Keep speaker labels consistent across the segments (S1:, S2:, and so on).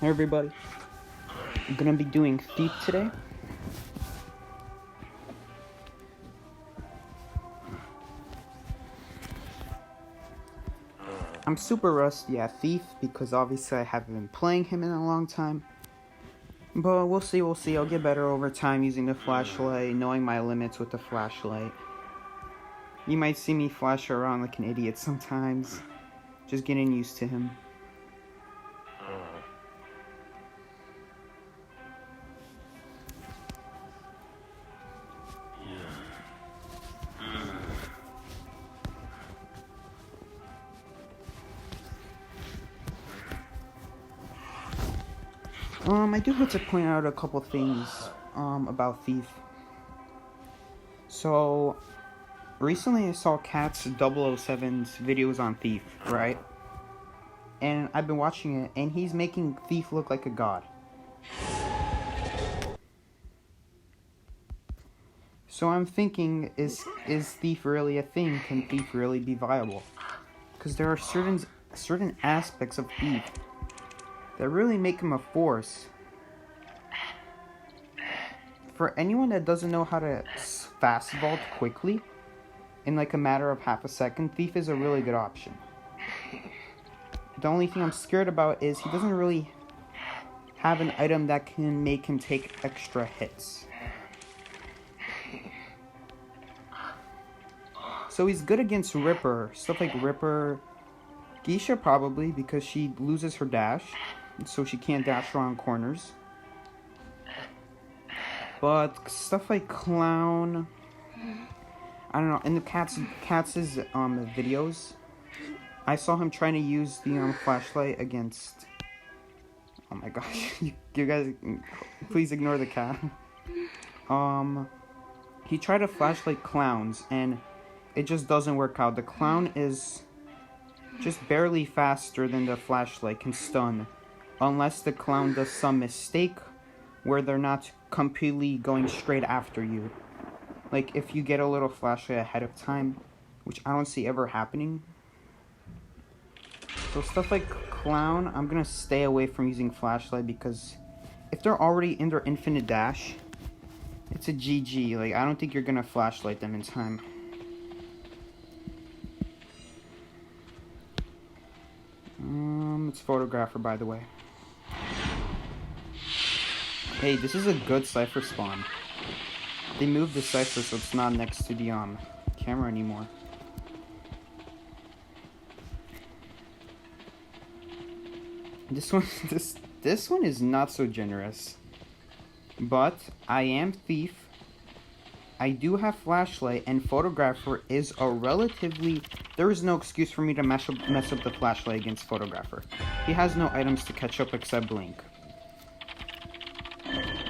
S1: Hi everybody, I'm gonna be doing Thief today. I'm super rusty at Thief because obviously I haven't been playing him in a long time. But we'll see. I'll get better over time using the flashlight, knowing my limits with the flashlight. You might see me flash around like an idiot sometimes, just getting used to him. I do have to point out a couple things about Thief. So, recently I saw Katz 007's videos on Thief, right? And I've been watching it, and he's making Thief look like a god. So I'm thinking, is Thief really a thing? Can Thief really be viable? Because there are certain aspects of Thief that really make him a force. For anyone that doesn't know how to fast vault quickly, in like a matter of half a second, Thief is a really good option. The only thing I'm scared about is he doesn't really have an item that can make him take extra hits. So he's good against Ripper, stuff like Ripper, Geisha probably, because she loses her dash, so she can't dash around corners. But stuff like Clown, I don't know. In the Katz's videos, I saw him trying to use the flashlight against. Oh my gosh, you guys, please ignore the cat. He tried to flashlight clowns, and it just doesn't work out. The clown is just barely faster than the flashlight can stun, unless the clown does some mistake where they're not completely going straight after you. Like if you get a little flashlight ahead of time, which I don't see ever happening. So stuff like clown, I'm gonna stay away from using flashlight because if they're already in their infinite dash, it's a GG. Like I don't think you're gonna flashlight them in time. It's Photographer, by the way. Hey, this is a good cipher spawn. They moved the cipher so it's not next to the camera anymore. This one is not so generous. But I am Thief. I do have flashlight, and Photographer is a relatively. There is no excuse for me to mess up the flashlight against Photographer. He has no items to catch up except Blink.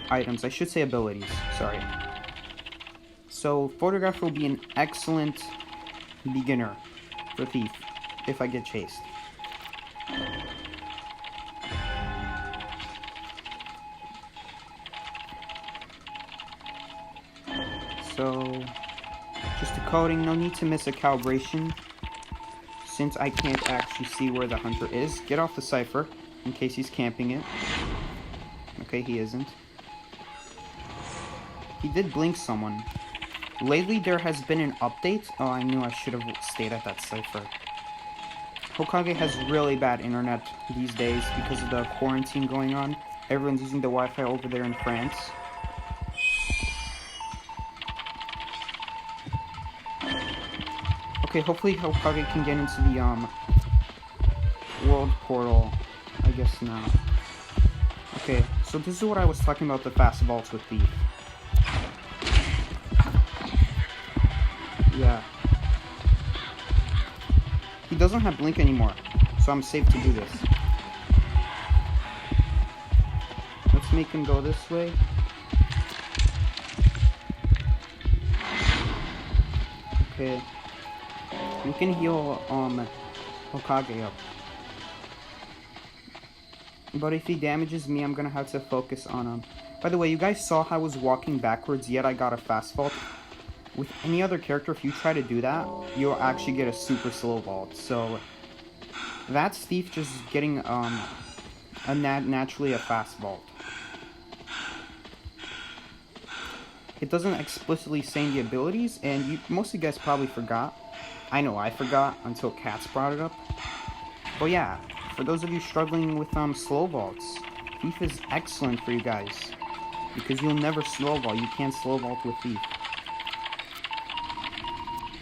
S1: Items, I should say abilities. Sorry. So Photographer will be an excellent beginner for Thief if I get chased. So, just a coding, no need to miss a calibration, since I can't actually see where the hunter is. Get off the cipher, in case he's camping it. Okay, he isn't. He did blink someone. Lately, there has been an update. Oh, I knew I should have stayed at that cipher. Hokage has really bad internet these days because of the quarantine going on. Everyone's using the Wi-Fi over there in France. Okay, hopefully Hokage can get into the world portal, I guess now. Okay, so this is what I was talking about, the fast vaults with Thief. Yeah. He doesn't have Blink anymore, so I'm safe to do this. Let's make him go this way. Okay. We can heal Hokage up. But if he damages me, I'm gonna have to focus on him. By the way, you guys saw how I was walking backwards, yet I got a fast vault. With any other character, if you try to do that, you'll actually get a super slow vault. So that's Thief just getting naturally a fast vault. It doesn't explicitly say in the abilities, and most of you guys probably forgot. I know I forgot until Katz brought it up. But yeah, for those of you struggling with slow vaults, Thief is excellent for you guys. Because you'll never slow vault. You can't slow vault with Thief.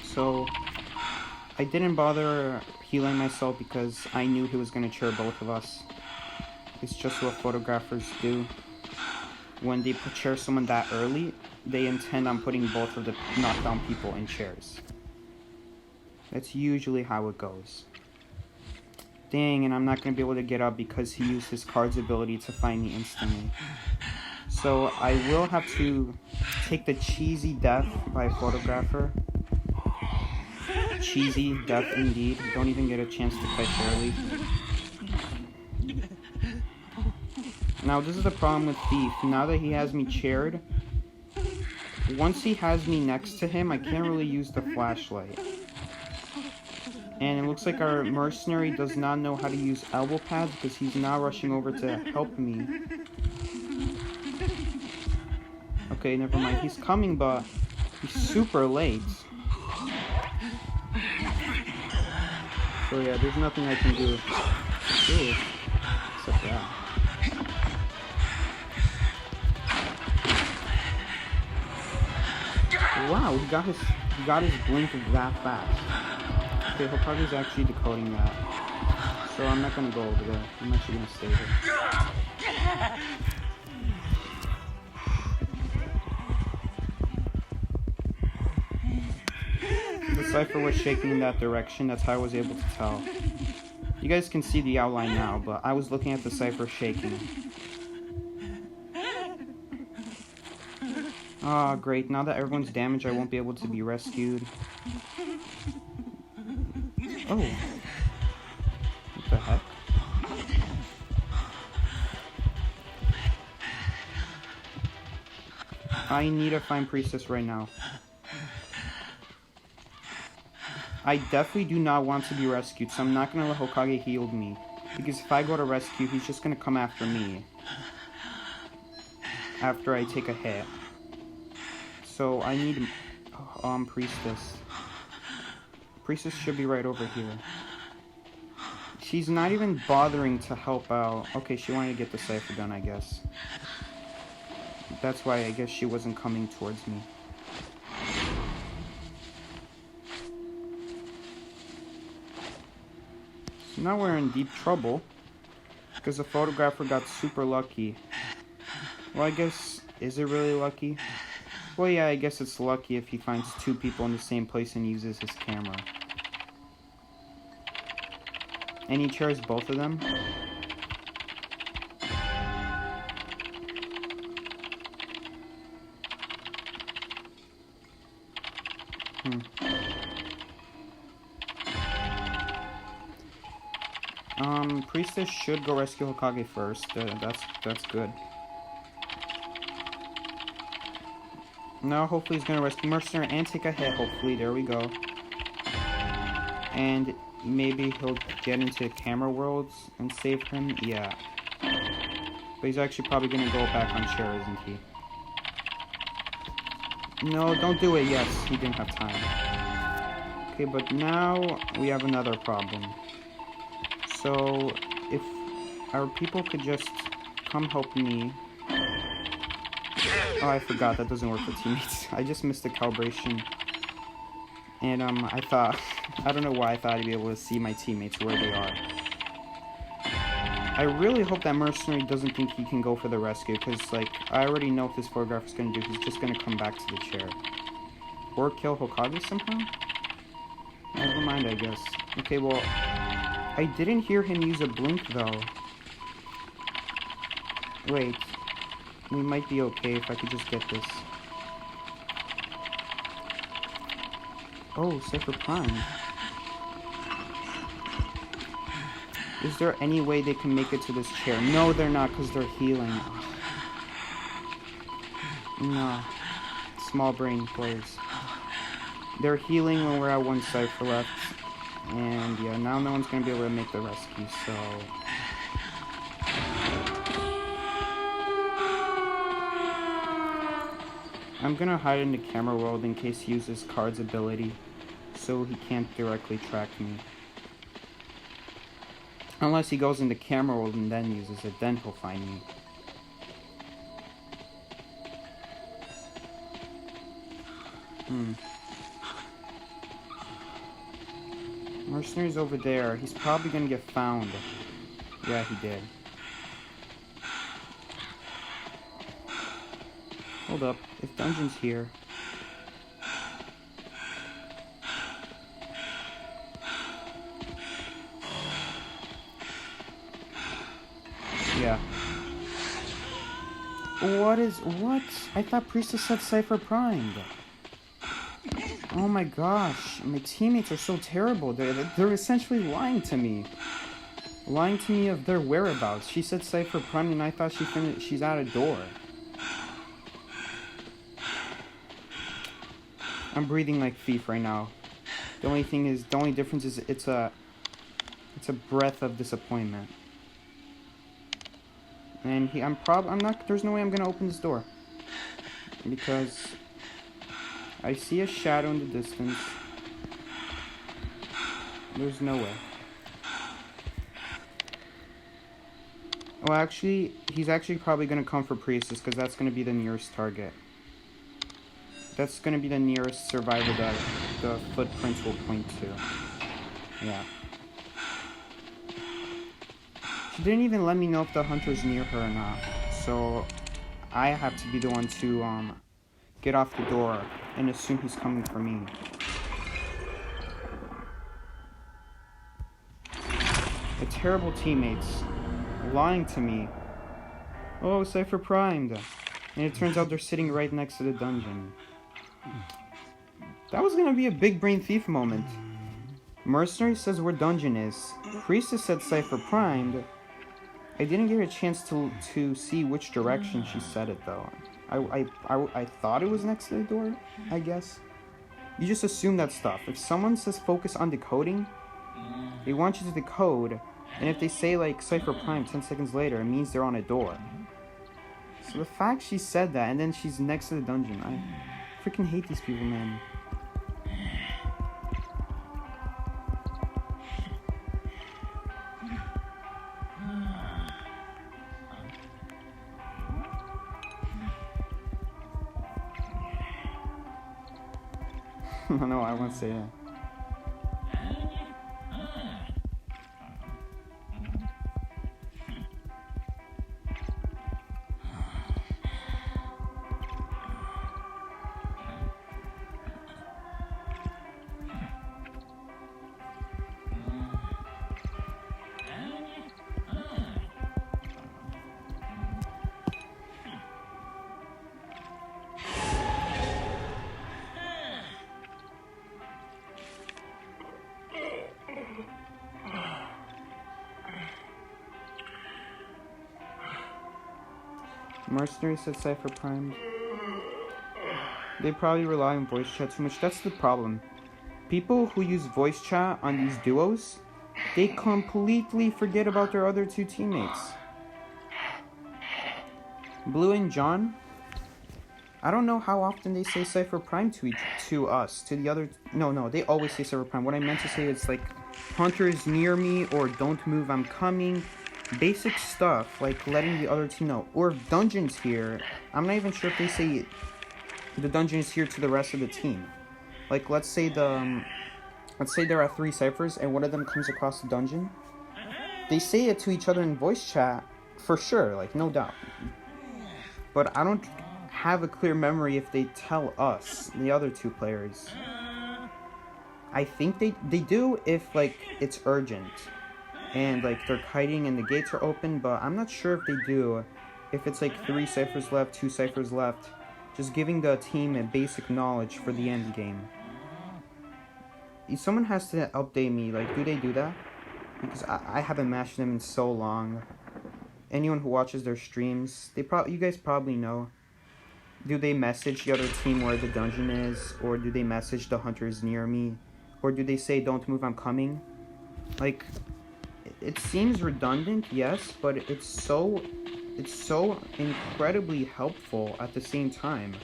S1: So, I didn't bother healing myself because I knew he was going to chair both of us. It's just what photographers do. When they chair someone that early, they intend on putting both of the knockdown people in chairs. That's usually how it goes. Dang, and I'm not going to be able to get up because he used his card's ability to find me instantly. So I will have to take the cheesy death by a photographer. Cheesy death indeed. Don't even get a chance to catch early. Now this is the problem with Thief. Now that he has me chaired, once he has me next to him, I can't really use the flashlight. And it looks like our mercenary does not know how to use elbow pads because he's now rushing over to help me. Okay, never mind. He's coming, but he's super late. So yeah, there's nothing I can do. Ooh, except that. Wow, he got his blink that fast. Okay, Hokage's actually decoding that. So I'm not gonna go over there. I'm actually gonna stay here. The cipher was shaking in that direction, that's how I was able to tell. You guys can see the outline now, but I was looking at the cipher shaking. Ah, great. Now that everyone's damaged, I won't be able to be rescued. Oh. What the heck? I need to find Priestess right now. I definitely do not want to be rescued, so I'm not going to let Hokage heal me. Because if I go to rescue, he's just going to come after me. After I take a hit. So I need Priestess. Priestess should be right over here. She's not even bothering to help out. Okay, she wanted to get the cipher done, I guess. That's why I guess she wasn't coming towards me. So now we're in deep trouble. Because the photographer got super lucky. Well, I guess, is it really lucky? Well, yeah, I guess it's lucky if he finds two people in the same place and uses his camera. And he chairs both of them. Priestess should go rescue Hokage first. That's good. Now, hopefully he's gonna rescue Mercenary and take a hit, hopefully. There we go. And maybe he'll get into camera worlds and save him. Yeah. But he's actually probably gonna go back on chair, isn't he? No, don't do it. Yes, he didn't have time. Okay, but now we have another problem. So, if our people could just come help me. Oh, I forgot, that doesn't work for teammates. I just missed the calibration. And, I don't know why I thought I'd be able to see my teammates where they are. I really hope that Mercenary doesn't think he can go for the rescue, because, like, I already know what this photographer is going to do. He's just going to come back to the chair. Or kill Hokage somehow? Never mind, I guess. Okay, well, I didn't hear him use a blink, though. Wait. We might be okay if I could just get this. Oh, Cypher Prime. Is there any way they can make it to this chair? No, they're not, because they're healing. No. Small brain players. They're healing when we're at one Cypher left. And yeah, now no one's going to be able to make the rescue, so... I'm gonna hide in the camera world in case he uses Card's ability, so he can't directly track me. Unless he goes into camera world and then uses it, then he'll find me. Mercenary's over there. He's probably gonna get found. Yeah, he did. Hold up. If Dungeon's here... Yeah. What? I thought Priestess said Cypher primed. Oh my gosh. My teammates are so terrible. They're essentially lying to me. Lying to me of their whereabouts. She said Cypher primed and I thought she's at a door. I'm breathing like Thief right now. The only difference is it's a breath of disappointment. And there's no way I'm gonna open this door. Because I see a shadow in the distance. There's no way. Well, actually, he's actually probably gonna come for Priestess, because that's gonna be the nearest target. That's gonna be the nearest survivor that the footprints will point to. Yeah. She didn't even let me know if the hunter's near her or not. So I have to be the one to get off the door and assume he's coming for me. The terrible teammates lying to me. Oh, Cypher primed. And it turns out they're sitting right next to the dungeon. That was gonna be a big brain thief moment. Mercenary says where dungeon is. Priestess said Cypher primed. I didn't get a chance to see which direction she said it though. I thought it was next to the door, I guess. You just assume that stuff. If someone says focus on decoding, they want you to decode, and if they say like Cypher prime 10 seconds later, it means they're on a door. So the fact she said that and then she's next to the dungeon, I freaking hate these people, man. No, I won't say that. Mercenary said Cypher primed. They probably rely on voice chat too much. That's the problem. People who use voice chat on these duos, they completely forget about their other two teammates. Blue and John, I don't know how often they say Cypher prime to us. To the other... No, they always say Cypher prime. What I meant to say is like, Hunter is near me, or don't move, I'm coming. Basic stuff, like letting the other team know. Or if Dungeon's here, I'm not even sure if they say the Dungeon is here to the rest of the team. Like, let's say there are 3 ciphers and one of them comes across the dungeon. They say it to each other in voice chat, for sure, like, no doubt. But I don't have a clear memory if they tell us, the other 2 players. I think they do if, like, it's urgent. And, like, they're kiting and the gates are open, but I'm not sure if they do. If it's, like, 3 ciphers left, 2 ciphers left. Just giving the team a basic knowledge for the end game. Someone has to update me, like, do they do that? Because I haven't matched them in so long. Anyone who watches their streams, you guys probably know. Do they message the other team where the dungeon is? Or do they message the hunters near me? Or do they say, don't move, I'm coming? Like... It seems redundant, yes, but it's so incredibly helpful at the same time.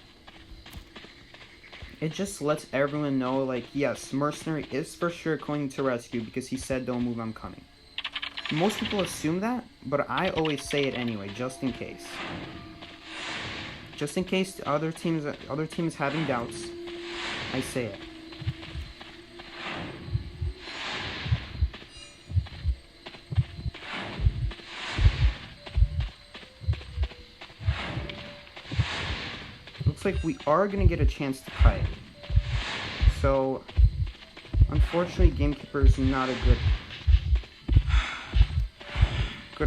S1: It just lets everyone know, like, yes, Mercenary is for sure going to rescue because he said, don't move, I'm coming. Most people assume that, but I always say it anyway, just in case. Just in case the other teams having doubts, I say it. Looks like we are going to get a chance to kite. So, unfortunately, Gamekeeper is not a good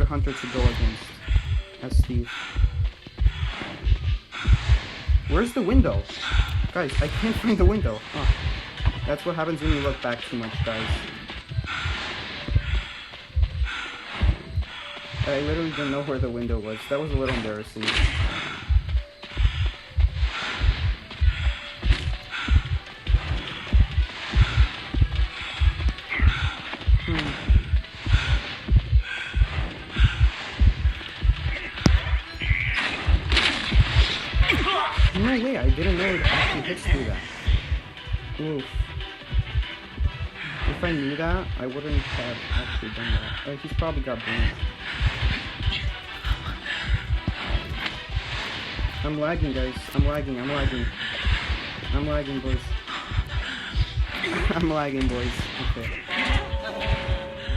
S1: hunter to go against as Steve. Where's the window? Guys, I can't find the window. Oh, that's what happens when you look back too much, guys. I literally didn't know where the window was. That was a little embarrassing. No way, I didn't know it actually hits through that. Oof. If I knew that, I wouldn't have actually done that. He's probably got brains. I'm lagging, guys. I'm lagging, boys. I'm lagging, boys. Okay.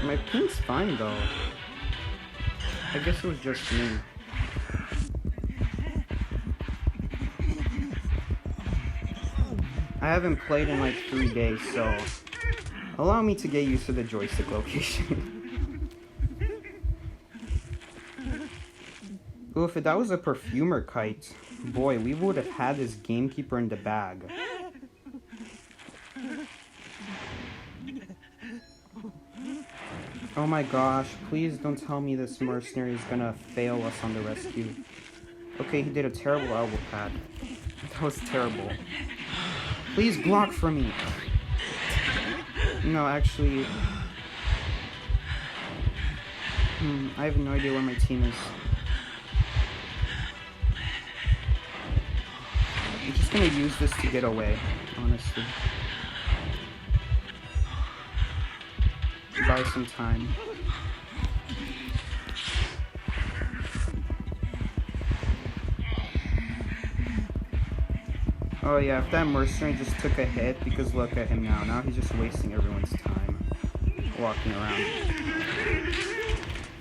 S1: My ping's fine, though. I guess it was just me. I haven't played in like 3 days, so allow me to get used to the joystick location. Oof, if that was a perfumer kite, boy, we would have had this Gamekeeper in the bag. Oh my gosh, please don't tell me this mercenary is gonna fail us on the rescue. Okay, he did a terrible elbow pad. That was terrible. Please block for me. No, actually... I have no idea where my team is. I'm just gonna use this to get away, honestly. Buy some time. Oh yeah, if that mercenary just took a hit, because look at him now. Now he's just wasting everyone's time walking around.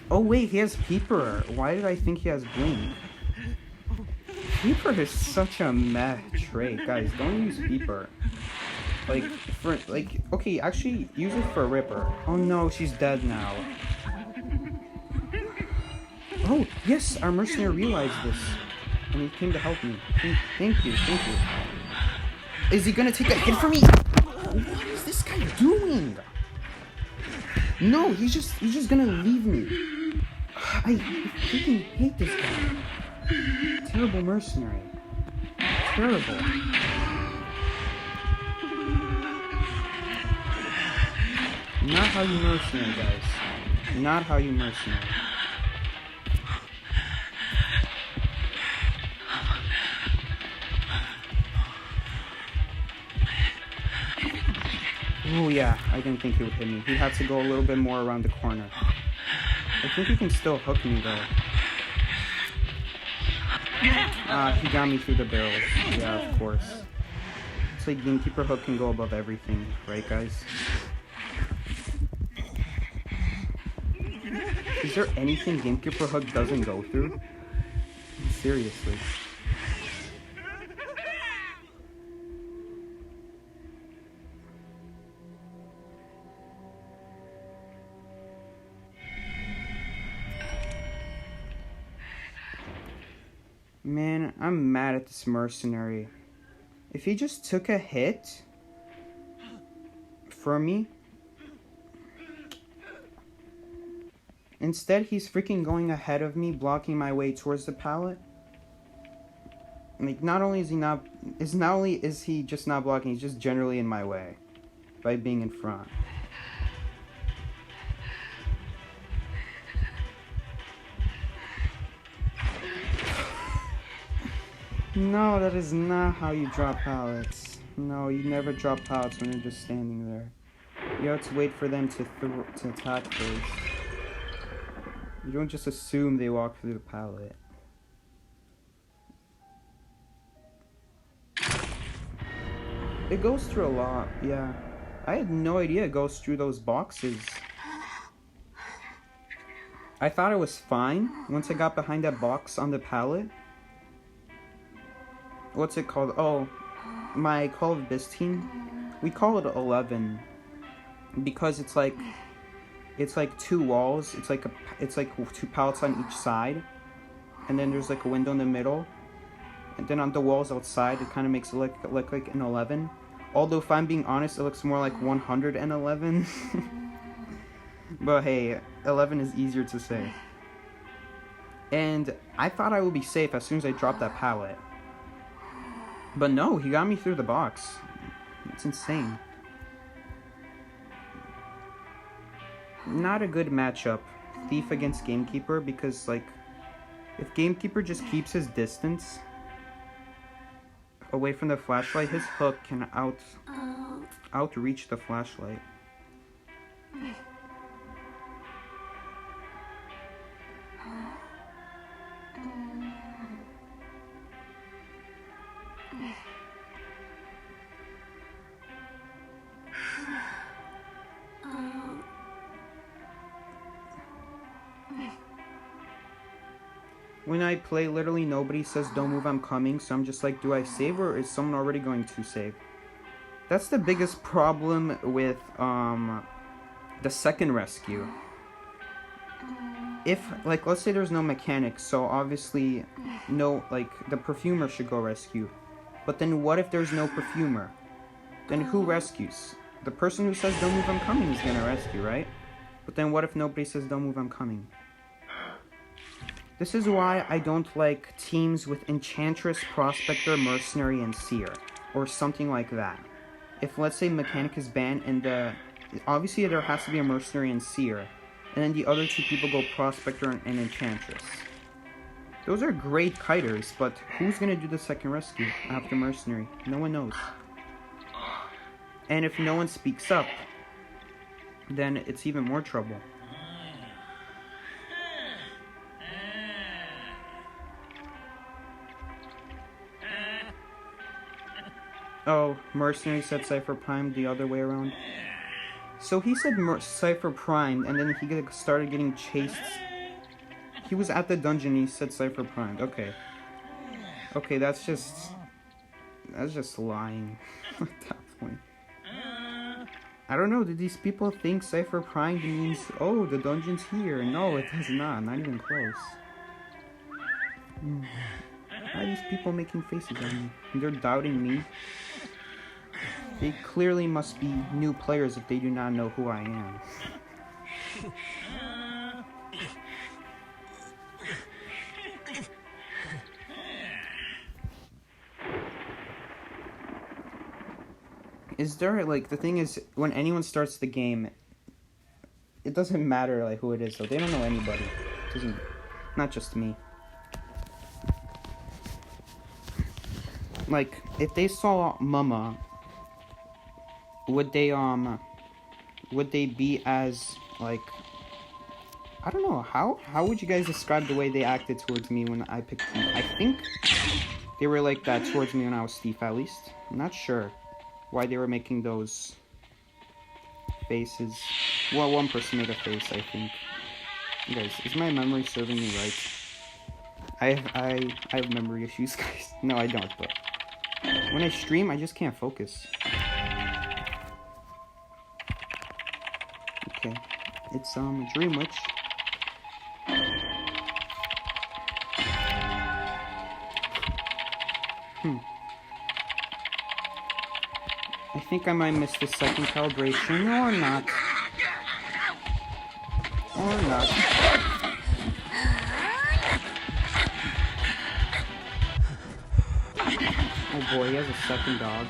S1: Oh wait, he has Peeper. Why did I think he has Blink? Peeper is such a meh trait. Guys, don't use Peeper. Okay, actually, use it for Ripper. Oh no, she's dead now. Oh, yes, our mercenary realized this. And he came to help me. Thank you. Is he gonna take a hit for me? What is this guy doing? No, he's just gonna leave me. I freaking hate this guy. Terrible mercenary. Terrible. Not how you mercenary, guys. Not how you mercenary. Oh yeah, I didn't think he would hit me. He had to go a little bit more around the corner. I think he can still hook me though. He got me through the barrels. Yeah, of course. It's like Gamekeeper hook can go above everything, right guys? Is there anything Gamekeeper hook doesn't go through? Seriously. Man, I'm mad at this mercenary. If he just took a hit for me, instead he's freaking going ahead of me, blocking my way towards the pallet. Like, not only is he just not blocking, he's just generally in my way by being in front. No, that is not how you drop pallets. No, you never drop pallets when you're just standing there. You have to wait for them to attack first. You don't just assume they walk through the pallet. It goes through a lot, yeah. I had no idea it goes through those boxes. I thought it was fine once I got behind that box on the pallet. What's it called? Oh, my Call of Biz team. We call it 11 because it's like two walls. It's like two pallets on each side, and then there's like a window in the middle. And then on the walls outside, it kind of makes it look like an 11. Although, if I'm being honest, it looks more like 111. But hey, 11 is easier to say. And I thought I would be safe as soon as I dropped that pallet. But no, he got me through the box. It's insane. Not a good matchup, Thief against Gamekeeper, because, like, if Gamekeeper just keeps his distance away from the flashlight, his hook can outreach the flashlight. When I play, literally nobody says don't move, I'm coming, so I'm just like, do I save or is someone already going to save? That's the biggest problem with the second rescue. If, like, let's say there's no mechanic, so obviously the perfumer should go rescue. But then what if there's no perfumer? Then who rescues? The person who says don't move, I'm coming is gonna rescue, right? But then what if nobody says don't move, I'm coming? This is why I don't like teams with Enchantress, Prospector, Mercenary, and Seer. Or something like that. If, let's say, Mechanic is banned, and obviously there has to be a Mercenary and Seer. And then the other two people go Prospector and Enchantress. Those are great kiters, but who's gonna do the second rescue after Mercenary? No one knows. And if no one speaks up, then it's even more trouble. Oh, Mercenary said Cypher Prime the other way around. So he said Cypher Prime, and then he started getting chased. He was at the dungeon and he said Cypher Prime. Okay. Okay, that's just lying at that point. I don't know, did these people think Cypher Prime means, oh, the dungeon's here? No, it does not even close. Why are these people making faces at me? They're doubting me. They clearly must be new players if they do not know who I am. Is there, like, the thing is, when anyone starts the game, it doesn't matter, like, who it is, though. They don't know anybody. It doesn't, not just me. Like, if they saw Mama, would they be as, like, I don't know, how would you guys describe the way they acted towards me when I picked them? I think they were like that towards me when I was Steve, at least. I'm not sure why they were making those faces. Well, one person made a face, I think. Guys, is my memory serving me right? I have memory issues, guys. No, I don't, but when I stream, I just can't focus. Okay, it's Dream Witch. I think I might miss the second calibration. No, I'm not. Or not. Oh boy, he has a second dog.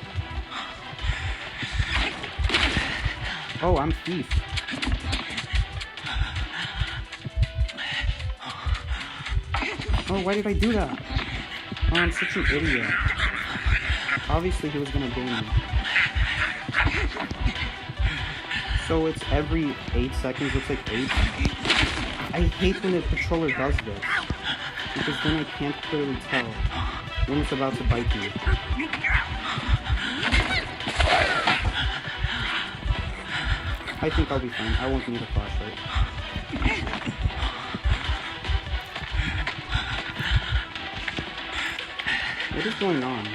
S1: Oh, I'm Thief. Oh, why did I do that? Oh, I'm such an idiot. Obviously he was gonna bait me. So it's every 8 seconds, it's like 8. I hate when the controller does this, because then I can't clearly tell when it's about to bite me. I think I'll be fine. I won't need a flashlight. What is going on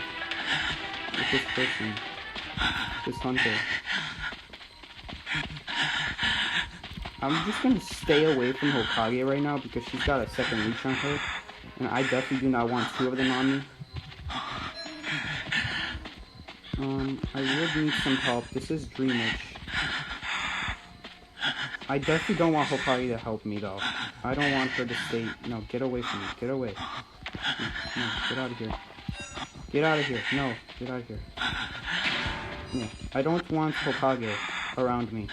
S1: with this person? This hunter? I'm just gonna stay away from Hokage right now because she's got a second leech on her. And I definitely do not want 2 of them on me. I would need some help. This is Dreamwitch. I definitely don't want Hokage to help me though. I don't want her to stay. No, get away from me. Get away. No, get out of here. Get out of here. No, get out of here. No, I don't want Hokage around me.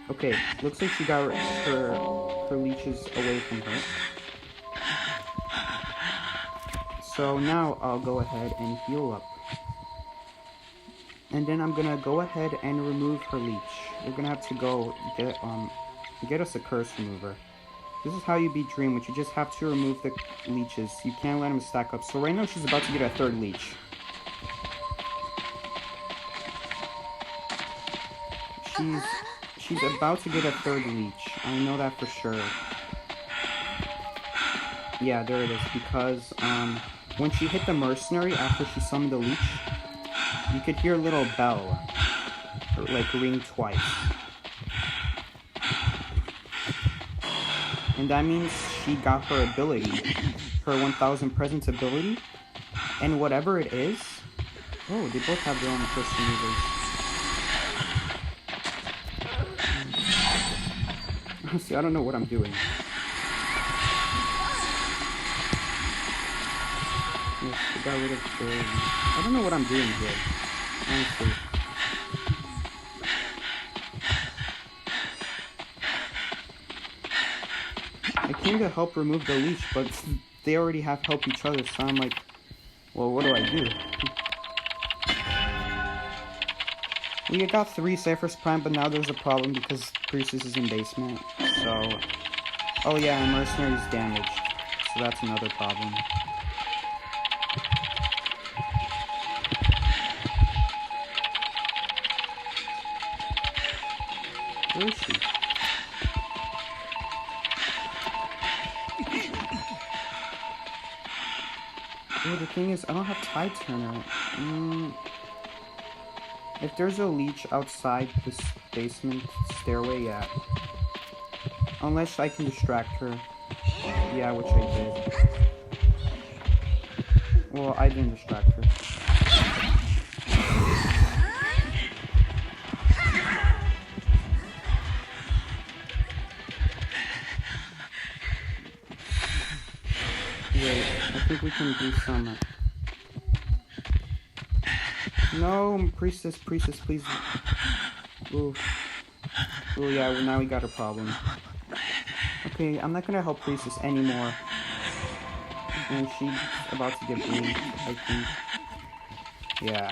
S1: Okay, looks like she got her leeches away from her. So now I'll go ahead and heal up. And then I'm gonna go ahead and remove her leech. We're gonna have to go get us a curse remover. This is how you beat Dreamwitch. You just have to remove the leeches. You can't let them stack up. So right now she's about to get a 3rd leech. She's about to get a 3rd leech. I know that for sure. Yeah, there it is. Because when she hit the mercenary after she summoned the leech, you could hear a little bell, like, ring twice. And that means she got her ability, her 1000 presence ability, and whatever it is. Oh, they both have their own curse removers. Honestly, I don't know what I'm doing. Yes, I got rid of the... I don't know what I'm doing here, honestly. I came to help remove the leech, but they already have helped each other, so I'm like, well, what do I do? We got 3 Cypher's Prime, but now there's a problem because Priestess is in basement, so... Oh yeah, and Mercenary's damaged, so that's another problem. Where is she? Oh, the thing is, I don't have Tide Turner. If there's a leech outside this basement stairway, yeah. Unless I can distract her. Yeah, which I did. Well, I didn't distract her. Wait, I think we can do some... No, Priestess, please. Ooh. Oh yeah, well, now we got a problem. Okay, I'm not gonna help Priestess anymore. And she's about to get bruised, I think. Yeah.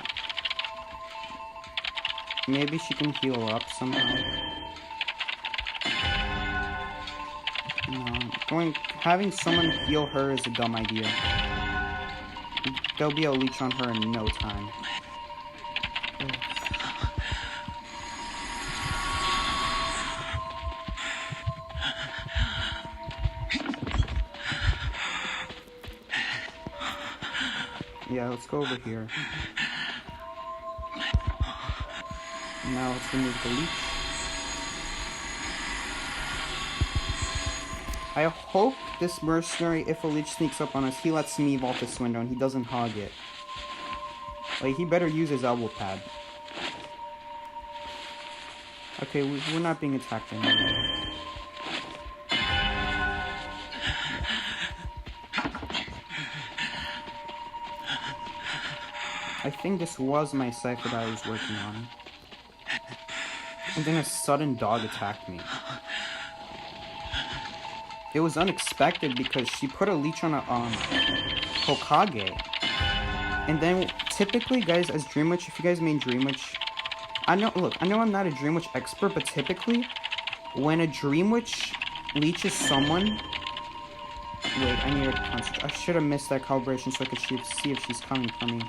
S1: Maybe she can heal up somehow. No, having someone heal her is a dumb idea. There'll be a leech on her in no time. Yeah, let's go over here. Now let's remove the leech. I hope this mercenary, if a leech sneaks up on us, he lets me vault this window and he doesn't hog it. Like, he better use his elbow pad. Okay, we're not being attacked anymore. I think this was my cipher that I was working on. And then a sudden dog attacked me. It was unexpected because she put a leech on a Hokage. And then, typically, guys, as Dream Witch, if you guys main Dream Witch, I know I'm not a Dream Witch expert, but typically, when a Dream Witch leeches someone... Wait, I need to concentrate. I should have missed that calibration so I could see if she's coming for me.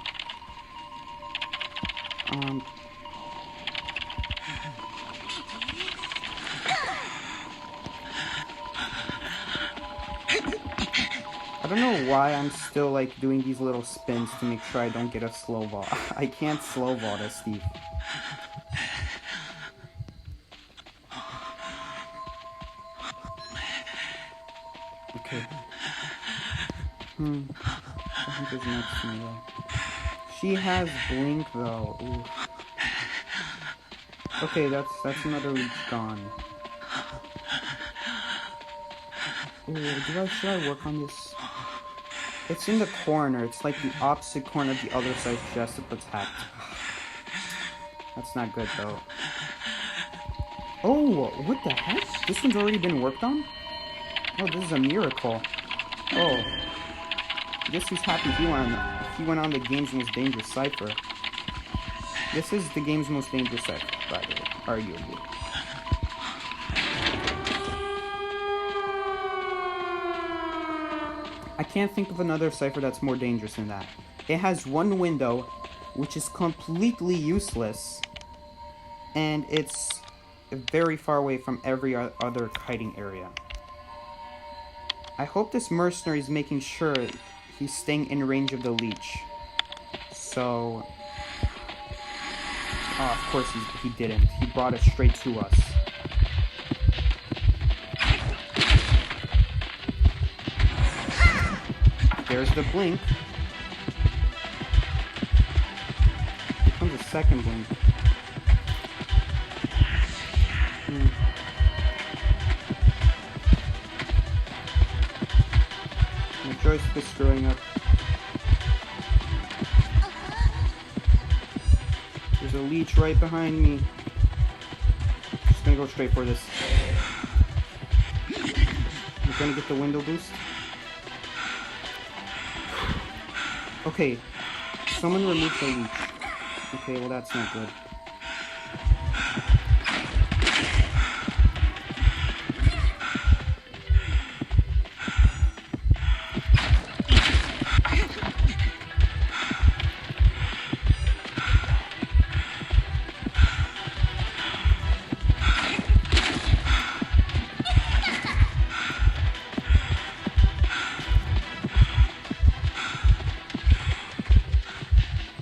S1: I don't know why I'm still, like, doing these little spins to make sure I don't get a slow vault. I can't slow vault as Steve. Okay. I think it's next to me, though. She has Blink, though. Ooh. Okay, that's another leech gone. Ooh, should I work on this? It's in the corner. It's like the opposite corner of the other side just to protect. That's not good, though. Oh, what the heck? This one's already been worked on? Oh, this is a miracle. Oh. I guess he's happy he went on the game's most dangerous cipher. This is the game's most dangerous cipher, by the way, arguably. I can't think of another cipher that's more dangerous than that. It has one window, which is completely useless, and it's very far away from every other hiding area. I hope this mercenary is making sure he's staying in range of the leech. So... Oh, of course he didn't. He brought it straight to us. There's the blink. Here comes a second blink. My joystick is screwing up. There's a leech right behind me. Just gonna go straight for this. I'm gonna get the window boost. Okay, someone removed the leech. Okay, well that's not good.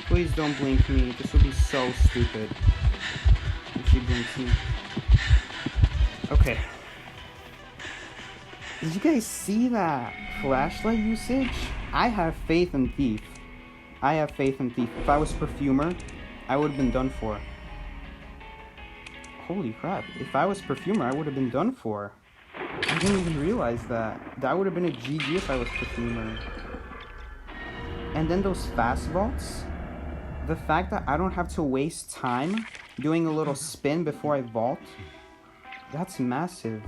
S1: Please don't blink me. This would be so stupid if she blinks me. Okay. Did you guys see that flashlight usage? I have faith in Thief. I have faith in Thief. If I was Perfumer, I would have been done for. Holy crap. If I was Perfumer, I would have been done for. I didn't even realize that. That would have been a GG if I was Perfumer. And then those fast vaults. The fact that I don't have to waste time doing a little spin before I vault, that's massive.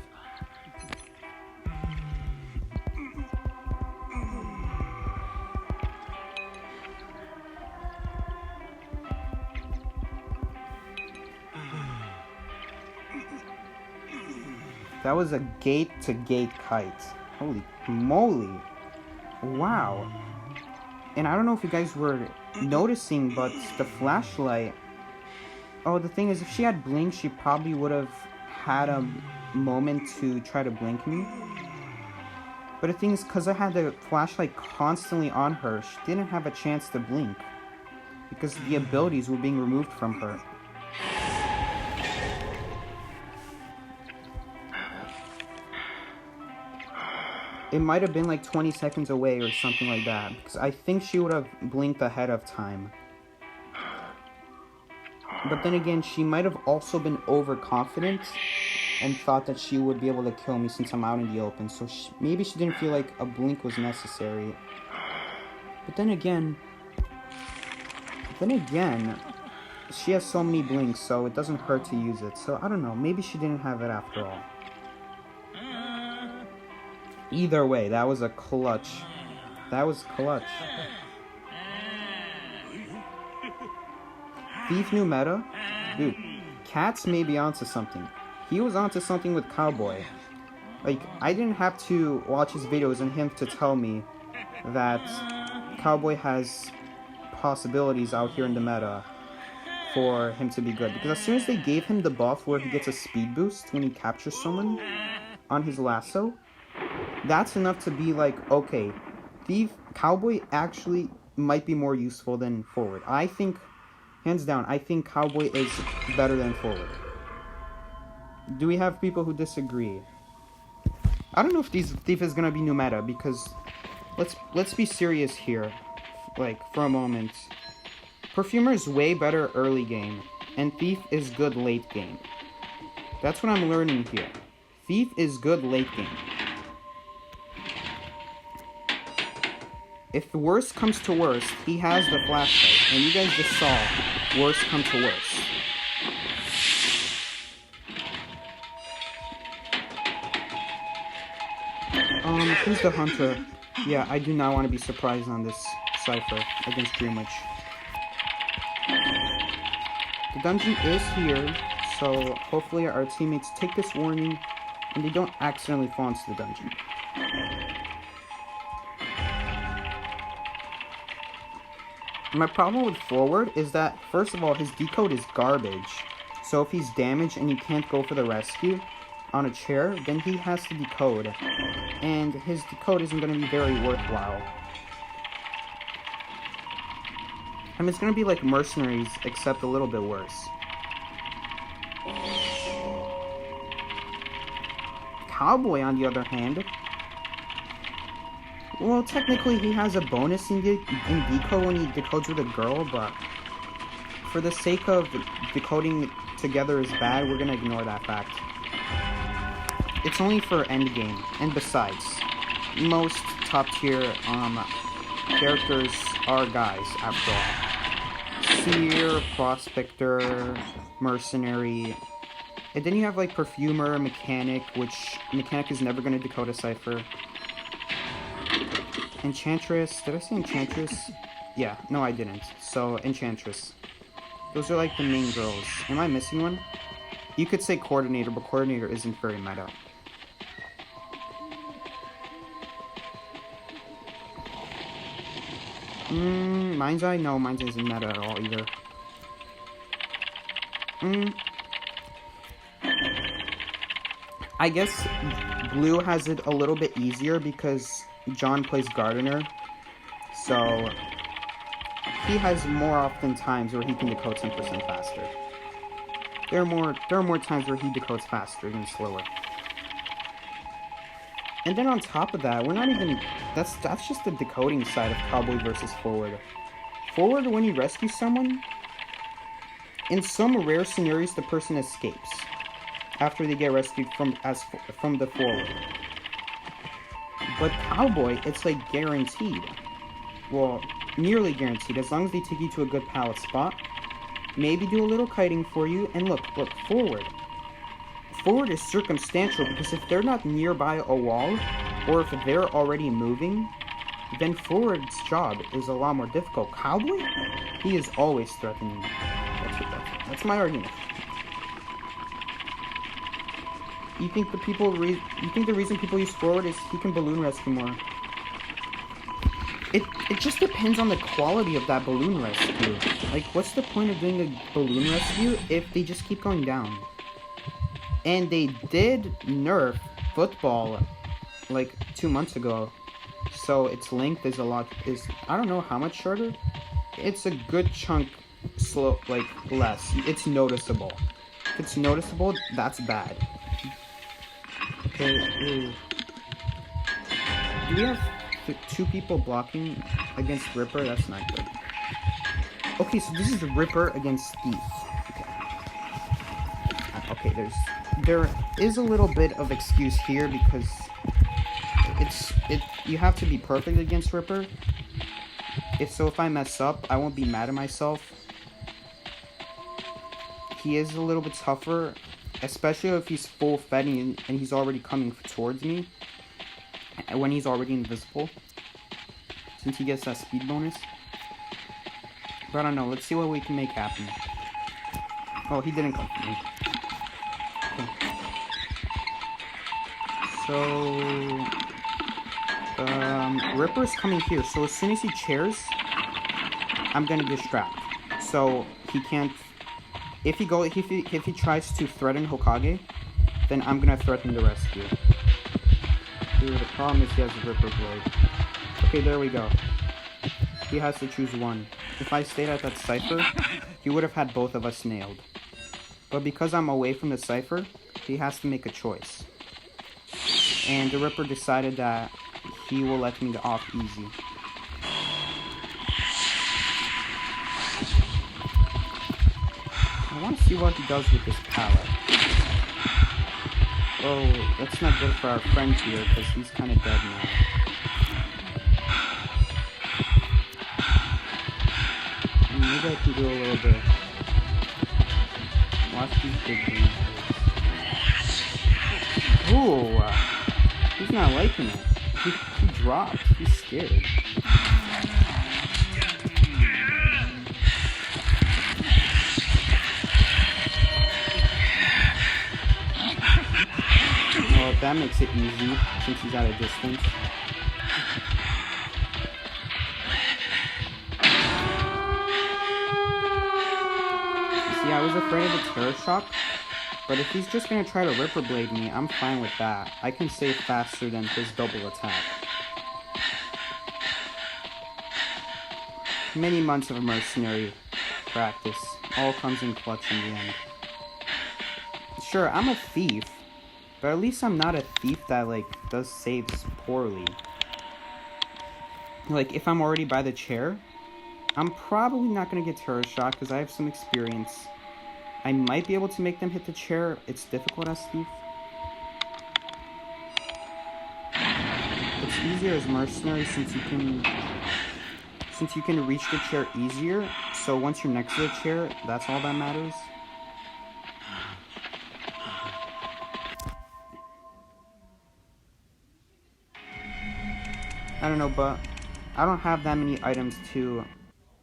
S1: That was a gate-to-gate kite. Holy moly. Wow. And I don't know if you guys were noticing, but the flashlight... Oh, the thing is, if she had blink, she probably would have had a moment to try to blink me. But the thing is, because I had the flashlight constantly on her, she didn't have a chance to blink. Because the abilities were being removed from her. It might have been like 20 seconds away or something like that. Because I think she would have blinked ahead of time. But then again, she might have also been overconfident and thought that she would be able to kill me since I'm out in the open. So maybe she didn't feel like a blink was necessary. But then again, she has so many blinks, so it doesn't hurt to use it. So I don't know, maybe she didn't have it after all. Either way, that was a clutch. That was clutch. Thief new meta? Dude, Katz may be onto something. He was onto something with Cowboy. Like, I didn't have to watch his videos and him to tell me that Cowboy has possibilities out here in the meta for him to be good. Because as soon as they gave him the buff where he gets a speed boost when he captures someone on his lasso, that's enough to be like, okay, Cowboy actually might be more useful than Forward. I think, hands down, I think Cowboy is better than Forward. Do we have people who disagree? I don't know if Thief is gonna be new meta, because let's be serious here, like, for a moment. Perfumer is way better early game, and Thief is good late game. That's what I'm learning here. Thief is good late game. If the worst comes to worst, he has the flashlight, and you guys just saw worst come to worst. Who's the hunter? Yeah, I do not want to be surprised on this cipher against Dreamwitch. The dungeon is here, so hopefully our teammates take this warning and they don't accidentally fall into the dungeon. My problem with Forward is that, first of all, his decode is garbage. So if he's damaged and he can't go for the rescue on a chair, then he has to decode. And his decode isn't going to be very worthwhile. I mean, it's going to be like Mercenaries, except a little bit worse. Cowboy, on the other hand, well, technically he has a bonus in decode when he decodes with a girl, but for the sake of decoding together is bad, we're going to ignore that fact. It's only for endgame, and besides, most top-tier characters are guys, after all. Seer, Prospector, Mercenary, and then you have, like, Perfumer, Mechanic, which Mechanic is never going to decode a cipher. Enchantress, did I say Enchantress? Yeah, no I didn't, so Enchantress. Those are, like, the main girls. Am I missing one? You could say Coordinator, but Coordinator isn't very meta. Mind's Eye? No, Mind's Eye isn't meta at all either. I guess Blue has it a little bit easier because John plays Gardener, so he has more often times where he can decode 10% faster. There are more times where he decodes faster than slower. And then on top of that, we're not even... That's just the decoding side of Cowboy versus Forward. Forward, when you rescue someone, in some rare scenarios, the person escapes after they get rescued from the Forward. But Cowboy, it's like guaranteed. Well, nearly guaranteed, as long as they take you to a good pallet spot. Maybe do a little kiting for you, and look, Forward. Forward is circumstantial, because if they're not nearby a wall, or if they're already moving, then Forward's job is a lot more difficult. Cowboy? He is always threatening. That's my argument. You think the reason people use Forward is he can balloon rescue more? It just depends on the quality of that balloon rescue. Like, what's the point of doing a balloon rescue if they just keep going down? And they did nerf football like 2 months ago, so its length is I don't know how much shorter. It's a good chunk less. It's noticeable. If it's noticeable, that's bad. Okay. Ooh. Do we have 2 people blocking against Ripper? That's not good. Okay, so this is Ripper against Thief. Okay, there is a little bit of excuse here because you have to be perfect against Ripper. If I mess up, I won't be mad at myself. He is a little bit tougher, especially if he's full fed and he's already coming towards me when he's already invisible, since he gets that speed bonus. But I don't know, let's see what we can make happen. Well, he didn't come for me. Okay. So... Ripper's coming here, so as soon as he chairs, I'm gonna distract. So he can't. If he tries to threaten Hokage, then I'm gonna threaten the rescue. Dude, the problem is he has a Ripper blade. Okay, there we go. He has to choose one. If I stayed at that cipher, he would have had both of us nailed. But because I'm away from the cipher, he has to make a choice. And the Ripper decided that he will let me off easy. I want to see what he does with this pallet. Oh, that's not good for our friend here, because he's kind of dead now. Maybe I can do a little bit. Watch these big green holes. Ooh, he's not liking it. He dropped. He's scared. Well, that makes it easy since he's at a distance. See, I was afraid of the terror shock, but if he's just gonna try to Ripper Blade me, I'm fine with that. I can save faster than his double attack. Many months of mercenary practice all comes in clutch in the end. Sure, I'm a thief, but at least I'm not a thief that, like, does saves poorly. Like, if I'm already by the chair, I'm probably not gonna get terror shock because I have some experience. I might be able to make them hit the chair. It's difficult as thief. It's easier as mercenary since you can reach the chair easier. So once you're next to the chair, that's all that matters. I don't know, but I don't have that many items to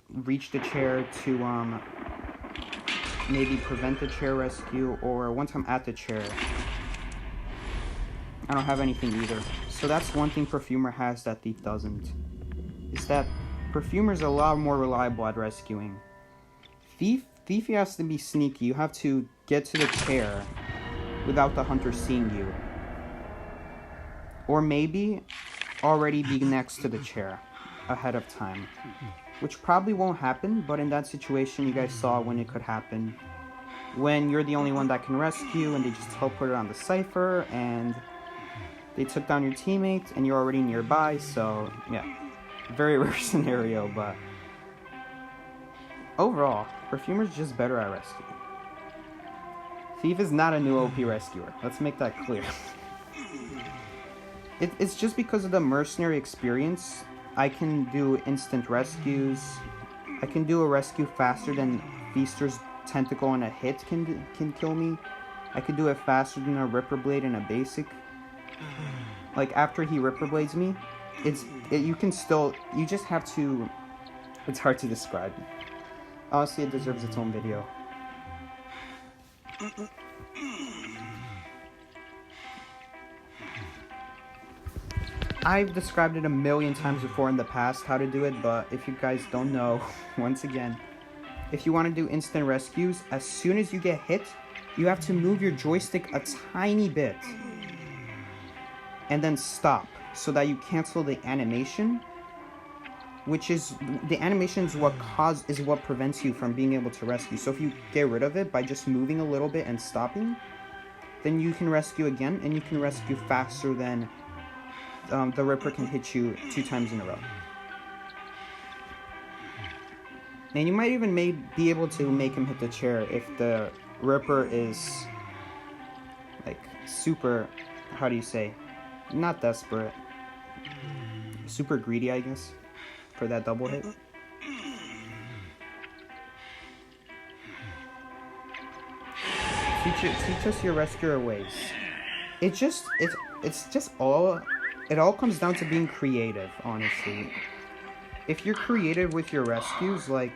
S1: reach the chair to maybe prevent the chair rescue, or once I'm at the chair, I don't have anything either. So that's one thing Perfumer has that Thief doesn't, is that Perfumer's a lot more reliable at rescuing. Thief has to be sneaky. You have to get to the chair without the hunter seeing you. Or maybe already be next to the chair ahead of time. Which probably won't happen, but in that situation you guys saw when it could happen. When you're the only one that can rescue and they just teleported on the cipher and they took down your teammate and you're already nearby, so yeah. Very rare scenario, but overall, Perfumer's just better at rescue. Thief is not a new OP rescuer. Let's make that clear. It's just because of the mercenary experience. I can do instant rescues. I can do a rescue faster than Feaster's tentacle and a hit can kill me. I can do it faster than a Ripper Blade and a basic. Like, after he Ripper Blades me, you just have to, it's hard to describe. Honestly, it deserves its own video. I've described it a million times before in the past how to do it, but if you guys don't know, once again, if you want to do instant rescues, as soon as you get hit, you have to move your joystick a tiny bit and then stop so that you cancel the animation, which is, the animation is what prevents you from being able to rescue. So if you get rid of it by just moving a little bit and stopping, then you can rescue again, and you can rescue faster than the Ripper can hit you 2 times in a row. And you might even be able to make him hit the chair if the Ripper is, like, super, how do you say, not desperate, super greedy, I guess, for that double hit. Teach us your rescuer ways. It all comes down to being creative, honestly. If you're creative with your rescues, like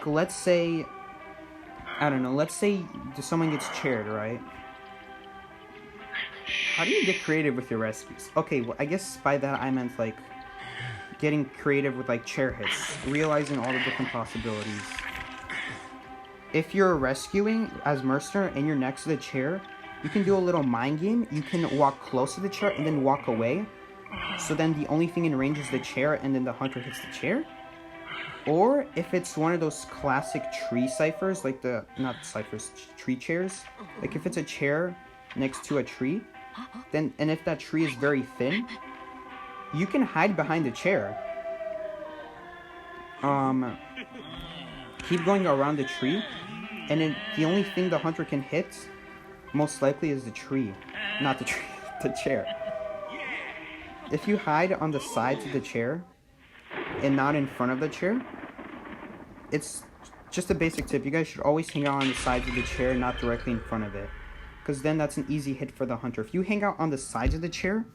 S1: let's say I don't know, let's say someone gets chaired, right? How do you get creative with your rescues? Okay, well, I guess by that I meant, like, getting creative with, like, chair hits. Realizing all the different possibilities. If you're rescuing as Mercer and you're next to the chair, you can do a little mind game. You can walk close to the chair and then walk away. So then the only thing in range is the chair, and then the hunter hits the chair. Or if it's one of those classic tree ciphers, like not ciphers, tree chairs. Like if it's a chair next to a tree, then, and if that tree is very thin, you can hide behind the chair. Keep going around the tree, and then the only thing the hunter can hit, most likely, is the tree. Not the tree, the chair. If you hide on the sides of the chair, and not in front of the chair, it's just a basic tip. You guys should always hang out on the sides of the chair, not directly in front of it. Because then that's an easy hit for the hunter. If you hang out on the sides of the chair,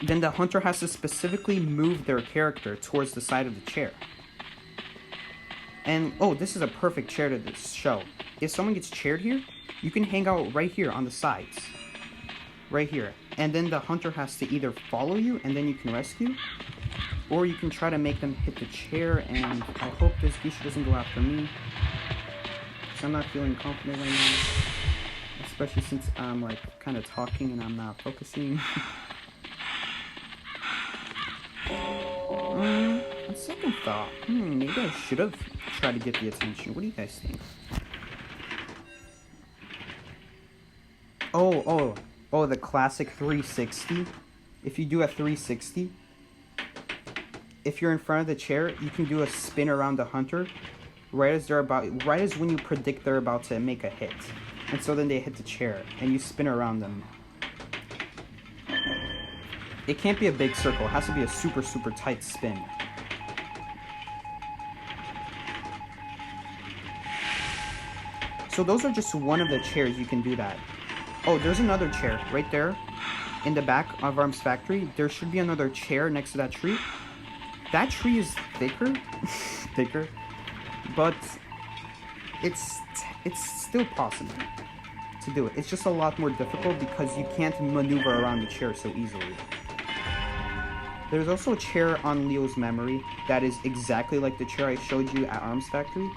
S1: then the hunter has to specifically move their character towards the side of the chair. And, oh, this is a perfect chair to show. If someone gets chaired here, you can hang out right here on the sides. Right here. And then the hunter has to either follow you, and then you can rescue, or you can try to make them hit the chair, and I hope this geisha doesn't go after me, because I'm not feeling confident right now, especially since I'm, like, kind of talking and I'm not focusing. On second thought, maybe I should have tried to get the attention. What do you guys think? Oh, the classic 360. If you do a 360, if you're in front of the chair, you can do a spin around the hunter right as when you predict they're about to make a hit. And so then they hit the chair, and you spin around them. It can't be a big circle. It has to be a super, super tight spin. So those are just one of the chairs you can do that. Oh, there's another chair right there in the back of Arms Factory. There should be another chair next to that tree. That tree is thicker, but it's still possible to do it. It's just a lot more difficult because you can't maneuver around the chair so easily. There's also a chair on Leo's memory that is exactly like the chair I showed you at Arms Factory.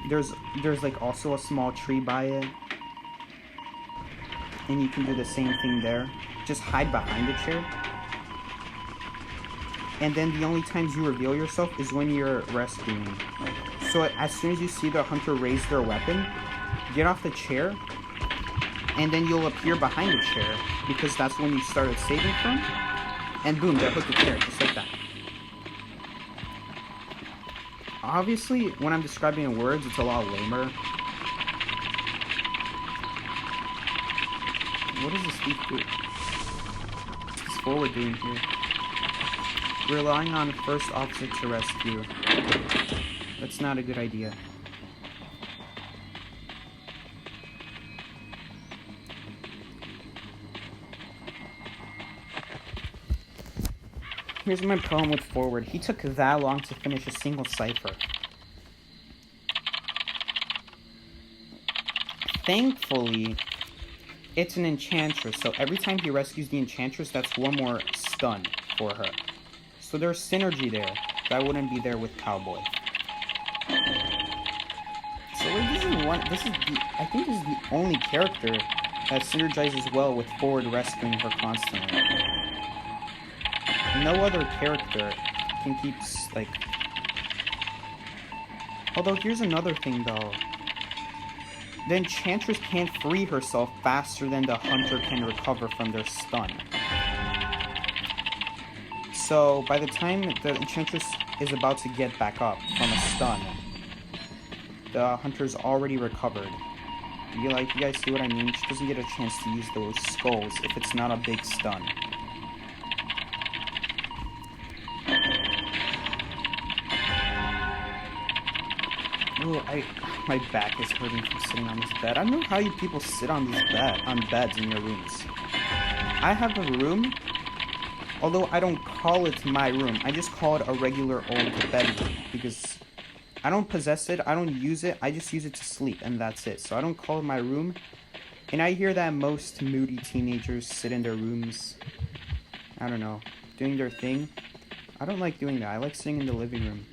S1: There's like also a small tree by it. And you can do the same thing there. Just hide behind the chair. And then the only times you reveal yourself is when you're rescuing. So as soon as you see the hunter raise their weapon, get off the chair, and then you'll appear behind the chair, because that's when you started saving from. And boom, they hook the chair, just like that. Obviously, when I'm describing in words, it's a lot lamer. What is this thief doing? What's forward doing here? Relying on the first officer to rescue. That's not a good idea. Here's my problem with forward. He took that long to finish a single cipher. Thankfully, it's an enchantress, so every time he rescues the enchantress, that's one more stun for her. So there's synergy there that wouldn't be there with Cowboy. So I think this is the only character that synergizes well with forward rescuing her constantly. No other character can keep, like... Although, here's another thing, though. The enchantress can't free herself faster than the hunter can recover from their stun. So, by the time the enchantress is about to get back up from a stun, the hunter's already recovered. You guys see what I mean? She doesn't get a chance to use those skulls if it's not a big stun. Oh, my back is hurting from sitting on this bed. I don't know how you people sit on beds in your rooms. I have a room, although I don't call it my room. I just call it a regular old bedroom, because I don't possess it, I don't use it, I just use it to sleep, and that's it. So I don't call it my room. And I hear that most moody teenagers sit in their rooms, I don't know, doing their thing. I don't like doing that. I like sitting in the living room.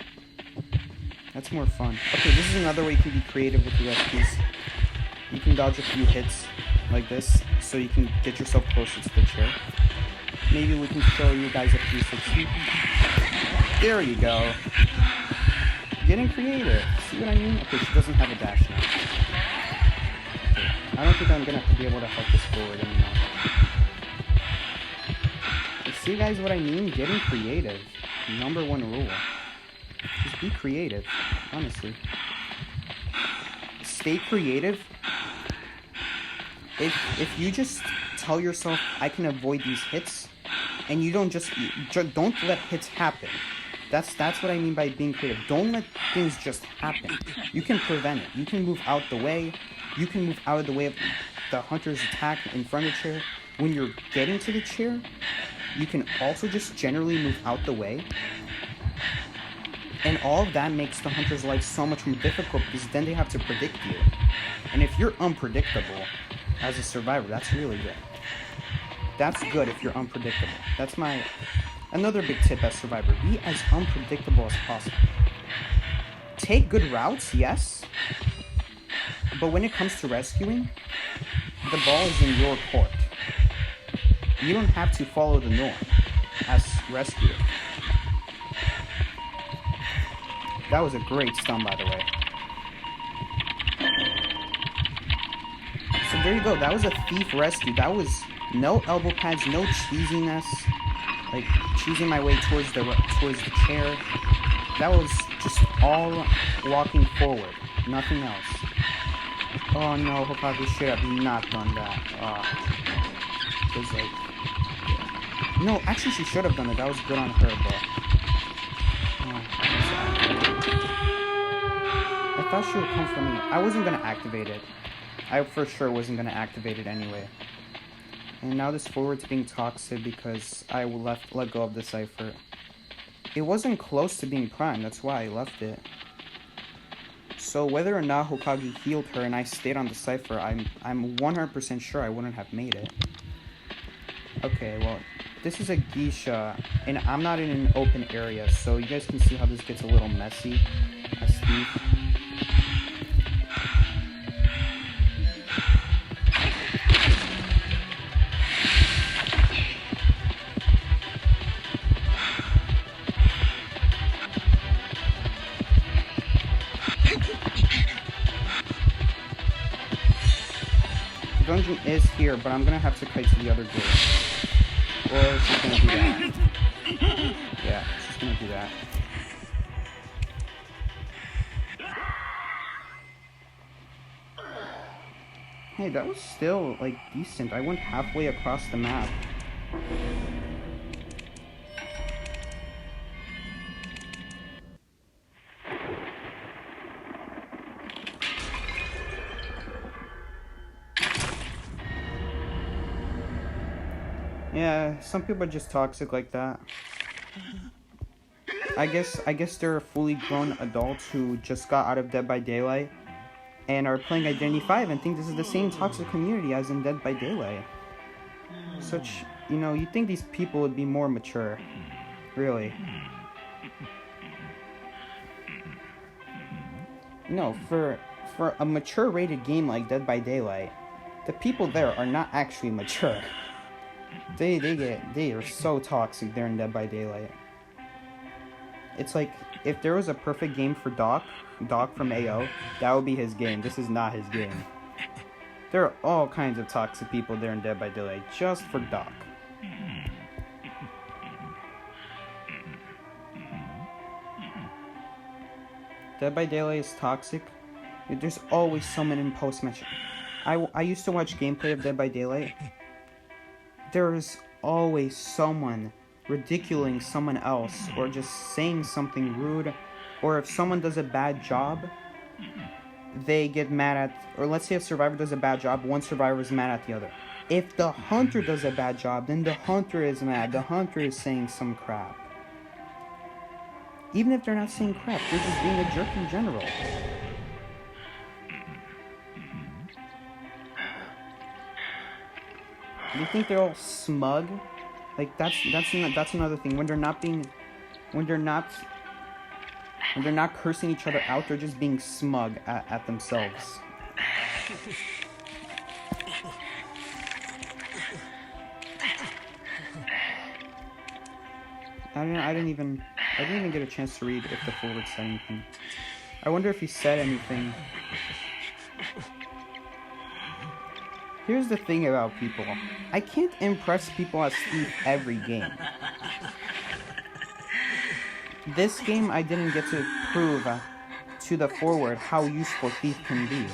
S1: That's more fun. Okay, this is another way you can be creative with the recipes. You can dodge a few hits like this, so you can get yourself closer to the chair. Maybe we can show you guys a few hits. There you go. Getting creative. See what I mean? Okay, she doesn't have a dash now. Okay. I don't think I'm gonna have to be able to help this forward anymore. See guys what I mean? Getting creative. Number one rule. Just be creative, honestly. Stay creative. If you just tell yourself I can avoid these hits, and you don't don't let hits happen. That's what I mean by being creative. Don't let things just happen. You can prevent it. You can move out the way. You can move out of the way of the hunter's attack in front of the chair. When you're getting to the chair, you can also just generally move out the way. And all of that makes the hunter's life so much more difficult because then they have to predict you. And if you're unpredictable as a survivor, that's really good. That's good if you're unpredictable. That's my another big tip as survivor. Be as unpredictable as possible. Take good routes, yes. But when it comes to rescuing, the ball is in your court. You don't have to follow the norm as rescuer. That was a great stun, by the way. So there you go. That was a thief rescue. That was no elbow pads, no cheesiness. Like, cheesing my way towards the chair. That was just all walking forward. Nothing else. Oh no, Hokage should have not done that. It was like... Yeah. No, actually she should have done it. That was good on her, but... I thought she would come for me. I wasn't going to activate it. I for sure wasn't going to activate it anyway. And now this forward's being toxic because I let go of the cipher. It wasn't close to being prime, that's why I left it. So whether or not Hokage healed her and I stayed on the cipher, I'm 100% sure I wouldn't have made it. Okay, well, this is a geisha, and I'm not in an open area, so you guys can see how this gets a little messy. As Steve. The dungeon is here, but I'm gonna have to kite to the other door. Or she's gonna do that. Yeah, she's gonna do that. Hey, that was still, like, decent. I went halfway across the map. Yeah, some people are just toxic like that. I guess they're fully grown adults who just got out of Dead by Daylight and are playing Identity 5 and think this is the same toxic community as in Dead by Daylight. Such, you know, you'd think these people would be more mature. Really. No, for a mature rated game like Dead by Daylight, the people there are not actually mature. They are so toxic there in Dead by Daylight. It's like, if there was a perfect game for Doc from AO, that would be his game. This is not his game. There are all kinds of toxic people there in Dead by Daylight, just for Doc. Dead by Daylight is toxic. There's always someone in post-match. I used to watch gameplay of Dead by Daylight. There's always someone ridiculing someone else, or just saying something rude, or if someone does a bad job, they get mad at, or let's say a survivor does a bad job, one survivor is mad at the other. If the hunter does a bad job, then the hunter is mad. The hunter is saying some crap. Even if they're not saying crap, they're just being a jerk in general. You think they're all smug? Like that's another thing. When they're not cursing each other out, they're just being smug at themselves. I didn't even get a chance to read if the forward said anything. I wonder if he said anything. Here's the thing about people. I can't impress people as Thief every game. This game, I didn't get to prove to the forward how useful Thief can be.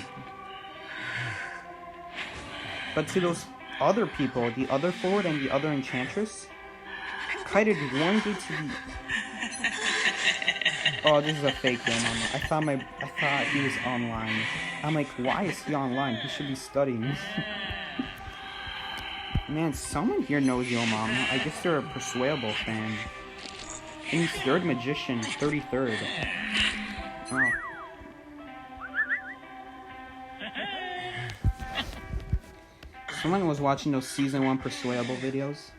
S1: But to those other people, the other forward and the other enchantress, kited one day to be... Oh, this is a fake game. I thought he was online. I'm like, why is he online? He should be studying. Man, someone here knows Yo Mama. I guess they're a Persuadable fan. And he's 3rd Magician, 33rd. Wow. Someone was watching those Season 1 Persuadable videos.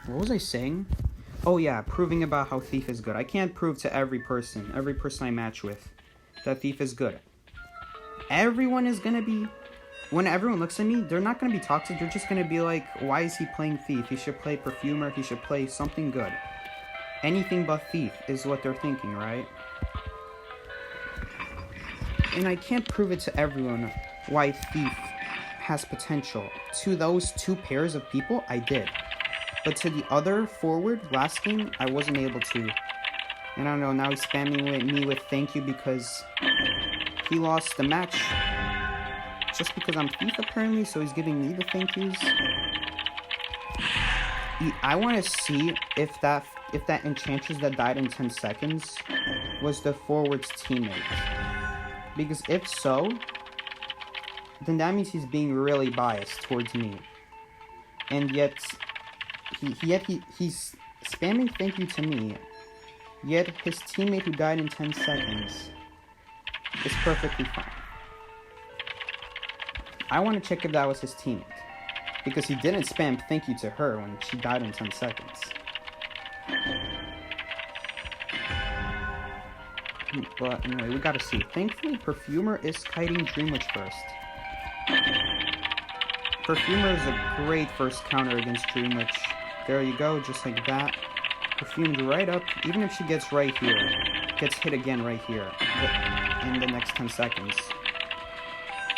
S1: What was I saying? Oh yeah, proving about how Thief is good. I can't prove to every person I match with, that Thief is good. Everyone is gonna be... When everyone looks at me, they're not gonna be toxic. They're just gonna be like, why is he playing Thief? He should play Perfumer. He should play something good. Anything but Thief is what they're thinking, right? And I can't prove it to everyone why Thief has potential. To those 2 pairs of people, I did. But to the other forward, last game, I wasn't able to. And I don't know, now he's spamming me with thank you because he lost the match. Just because I'm Thief, apparently, so he's giving me the thank yous. I want to see if that Enchantress that died in 10 seconds was the forward's teammate. Because if so, then that means he's being really biased towards me. And yet he's spamming thank you to me, yet his teammate who died in 10 seconds is perfectly fine. I want to check if that was his teammate, because he didn't spam thank you to her when she died in 10 seconds. But anyway, we gotta see. Thankfully, Perfumer is kiting Dream Witch first. Perfumer is a great first counter against Dream Witch. There you go, just like that. Perfumed right up, even if she gets right here. Gets hit again right here. In the next 10 seconds.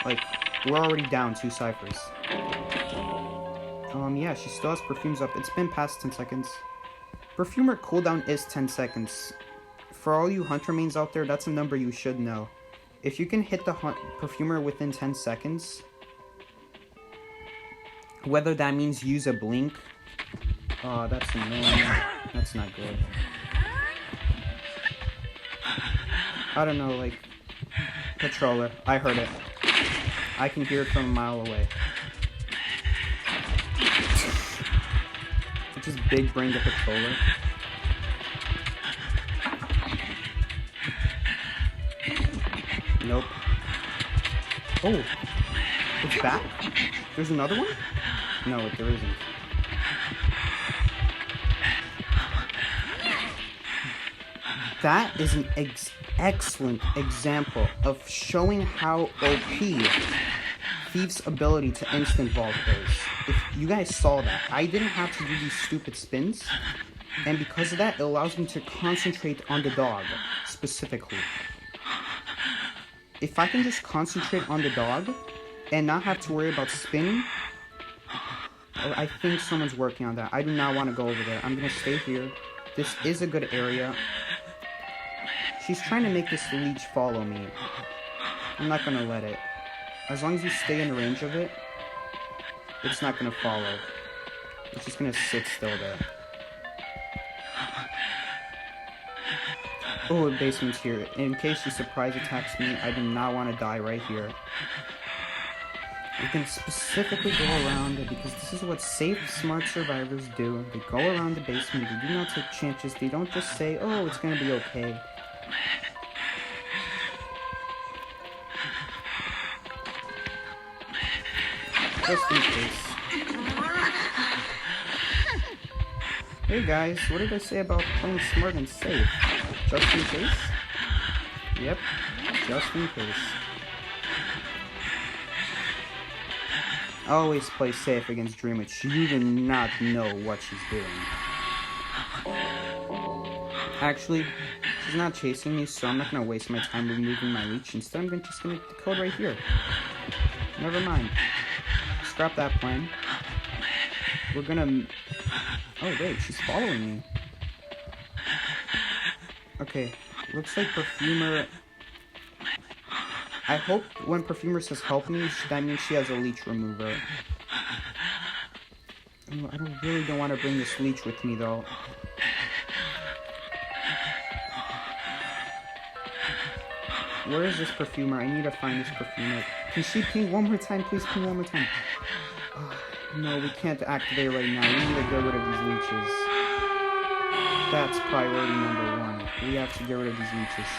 S1: Like, we're already down 2 ciphers. Yeah, she still has Perfumes up. It's been past 10 seconds. Perfumer cooldown is 10 seconds. For all you Hunter mains out there, that's a number you should know. If you can hit the Perfumer within 10 seconds, whether that means use a blink... Oh, that's annoying. That's not good. I don't know, like... Patroller. I heard it. I can hear it from a mile away. Just big brain the Patroller. Nope. Oh! It's back? There's another one? No, there isn't. That is an excellent example of showing how OP Thief's ability to instant vault is. If you guys saw that, I didn't have to do these stupid spins, and because of that, it allows me to concentrate on the dog, specifically. If I can just concentrate on the dog, and not have to worry about spinning, I think someone's working on that. I do not want to go over there. I'm going to stay here. This is a good area. She's trying to make this leech follow me. I'm not going to let it. As long as you stay in range of it, it's not going to follow. It's just going to sit still there. Oh, the basement's here. In case she surprise attacks me, I do not want to die right here. You can specifically go around it because this is what safe, smart survivors do. They go around the basement. They do not take chances. They don't just say, oh, it's going to be okay. Just in case. Hey guys, what did I say about playing smart and safe? Just in case? Yep, just in case. Always play safe against Dream Witch. You do not know what she's doing. Actually, she's not chasing me, so I'm not going to waste my time removing my leech. Instead, I'm just going to make the code right here. Never mind. Scrap that plan. We're gonna... Oh, wait, she's following me. Okay, looks like Perfumer... I hope when Perfumer says help me, that means she has a leech remover. I really don't want to bring this leech with me, though. Where is this Perfumer? I need to find this Perfumer. Can she ping one more time? Please ping one more time. No, we can't activate right now. We need to get rid of these leeches. That's priority number one. We have to get rid of these leeches.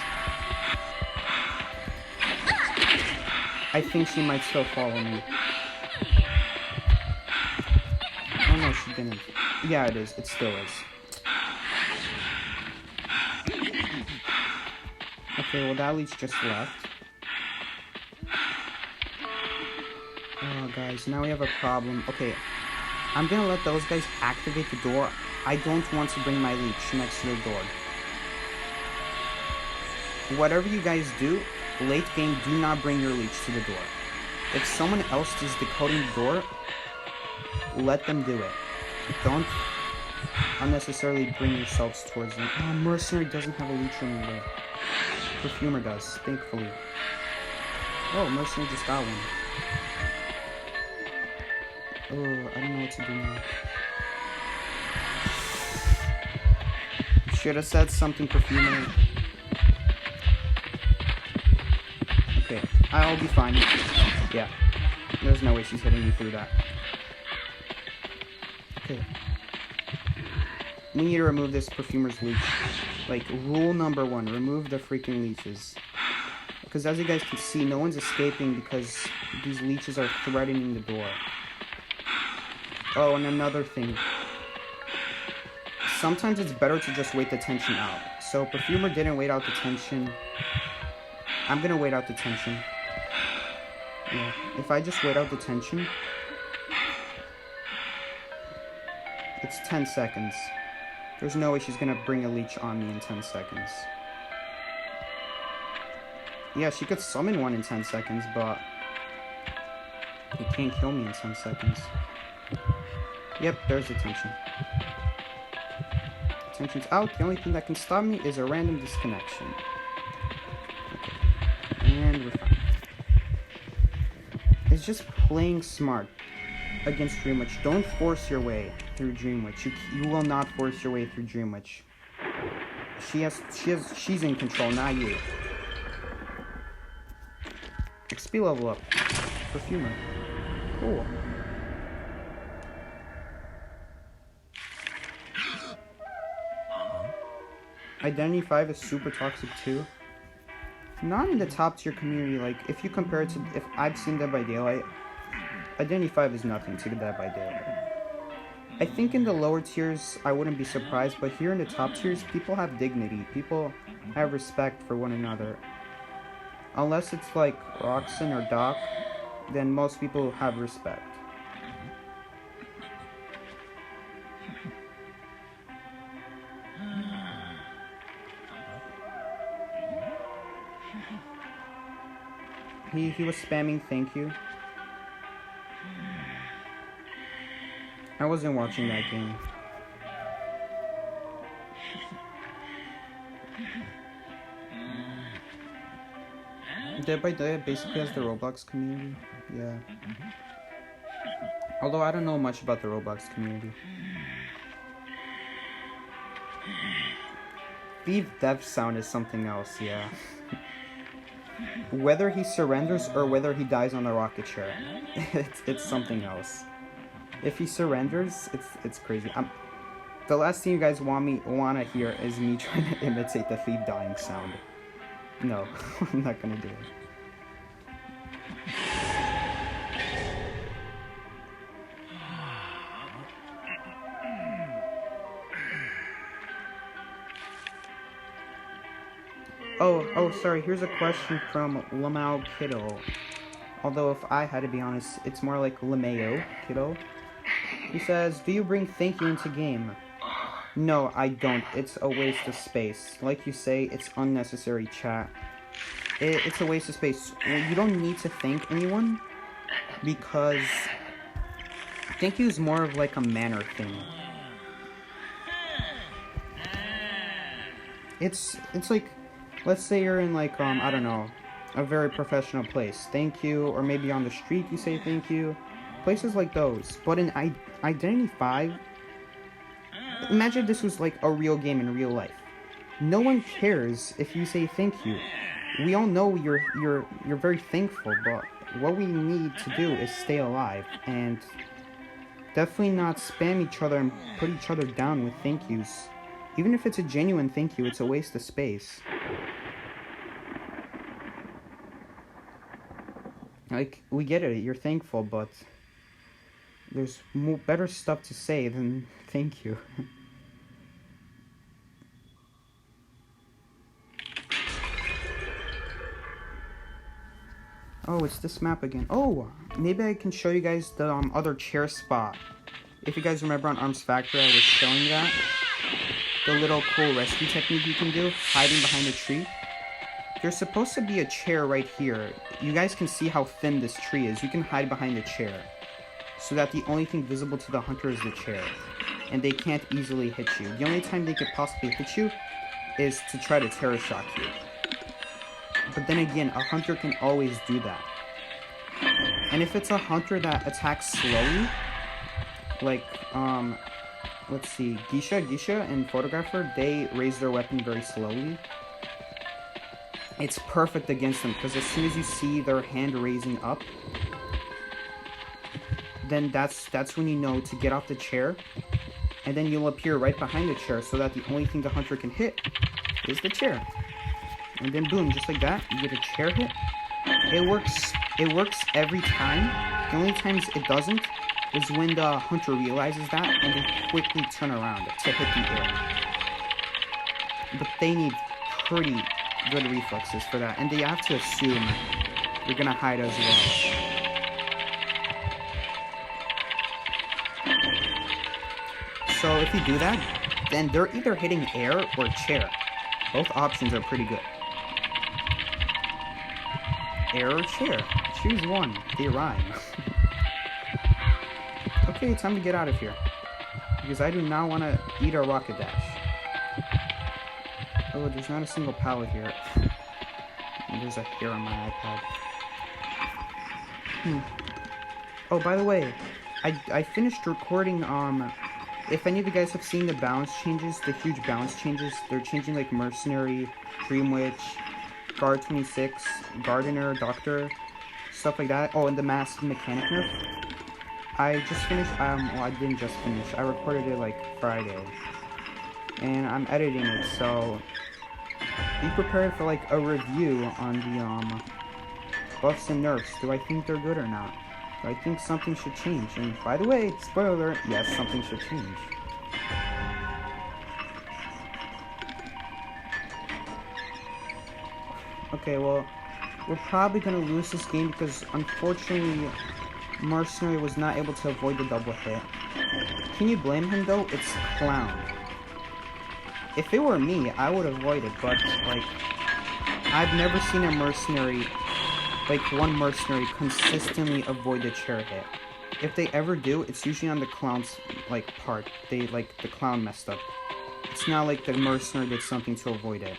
S1: I think she might still follow me. Oh no, she didn't. Yeah, it is. It still is. Okay, well that leech just left. Oh, guys, now we have a problem. Okay, I'm gonna let those guys activate the door. I don't want to bring my leech next to the door. Whatever you guys do, late game, do not bring your leech to the door. If someone else is decoding the door, let them do it. Don't unnecessarily bring yourselves towards them. Oh, Mercenary doesn't have a leech remover. Perfumer does, thankfully. Oh, Mercenary just got one. Oh, I don't know what to do now. Should have said something, Perfumer. Okay, I'll be fine. Yeah, there's no way she's hitting me through that. Okay. We need to remove this Perfumer's leech. Like, rule number one, remove the freaking leeches. Because as you guys can see, no one's escaping because these leeches are threatening the door. Oh, and another thing. Sometimes it's better to just wait the tension out. So, Perfumer didn't wait out the tension. I'm gonna wait out the tension. Yeah, if I just wait out the tension... It's 10 seconds. There's no way she's gonna bring a leech on me in 10 seconds. Yeah, she could summon one in 10 seconds, but... He can't kill me in 10 seconds. Yep, there's the tension. Tension's out. The only thing that can stop me is a random disconnection. Okay. And we're fine. It's just playing smart against Dream Witch. Don't force your way through Dream Witch. You will not force your way through Dream Witch. She's in control, not you. XP level up. Perfumer. Cool. Identity 5 is super toxic too. Not in the top tier community, like, if you compare it to, if I've seen Dead by Daylight, Identity 5 is nothing to Dead by Daylight. I think in the lower tiers, I wouldn't be surprised, but here in the top tiers, people have dignity. People have respect for one another. Unless it's like Roxanne or Doc, then most people have respect. He was spamming thank you. I wasn't watching that game. Dead by Daylight basically has the Roblox community. Yeah. Although I don't know much about the Roblox community. thief death sound is something else, yeah. Whether he surrenders or whether he dies on the rocket chair, it's something else. If he surrenders, it's crazy. The last thing you guys wanna hear is me trying to imitate the thief dying sound. No, I'm not gonna do it. Oh, sorry, here's a question from Lamau Kiddo. Although if I had to be honest, it's more like Lameo Kiddo. He says, do you bring thank you into game? No, I don't. It's a waste of space. Like you say, it's unnecessary chat. It's a waste of space. You don't need to thank anyone, because thank you is more of like a manner thing. It's like, let's say you're in like, I don't know, a very professional place. Thank you, or maybe on the street you say thank you. Places like those. But in Identity 5, imagine this was like a real game in real life. No one cares if you say thank you. We all know you're very thankful, but what we need to do is stay alive and definitely not spam each other and put each other down with thank yous. Even if it's a genuine thank you, it's a waste of space. Like, we get it, you're thankful, but there's better stuff to say than thank you. Oh, it's this map again. Oh, maybe I can show you guys the other chair spot. If you guys remember on Arms Factory, I was showing that. The little cool rescue technique you can do, hiding behind a tree. There's supposed to be a chair right here. You guys can see how thin this tree is. You can hide behind the chair, so that the only thing visible to the hunter is the chair, and they can't easily hit you. The only time they could possibly hit you is to try to terror shock you. But then again, a hunter can always do that. And if it's a hunter that attacks slowly, like, let's see, Gisha and Photographer, they raise their weapon very slowly. It's perfect against them, because as soon as you see their hand raising up, then that's when you know to get off the chair, and then you'll appear right behind the chair, so that the only thing the hunter can hit is the chair. And then boom, just like that, you get a chair hit. It works every time. The only times it doesn't is when the hunter realizes that and they quickly turn around to hit the air. But they need pretty good reflexes for that, and they have to assume you're gonna hide as well. So if you do that, then they're either hitting air or chair. Both options are pretty good. Air or chair? Choose one. They rhyme. Okay, time to get out of here, because I do not want to eat a rocket dash. Oh, there's not a single pallet here. There's a hair on my iPad. Oh, by the way, I finished recording, if any of you guys have seen the balance changes, the huge balance changes, they're changing like Mercenary, Dream Witch, Guard 26, Gardener, Doctor, stuff like that. Oh, and the Masked Mechanic nerf. I just finished, well, I didn't just finish, I recorded it like Friday, and I'm editing it, so be prepared for like a review on the buffs and nerfs. Do I think they're good or not? Do I think something should change? And by the way, spoiler alert, yes, something should change. Okay, well, we're probably gonna lose this game because unfortunately Mercenary was not able to avoid the double hit. Can you blame him though? It's Clown. If it were me, I would avoid it, but like, I've never seen a Mercenary, like one Mercenary consistently avoid the chair hit. If they ever do, it's usually on the Clown's like part. They like the Clown messed up. It's not like the Mercenary did something to avoid it.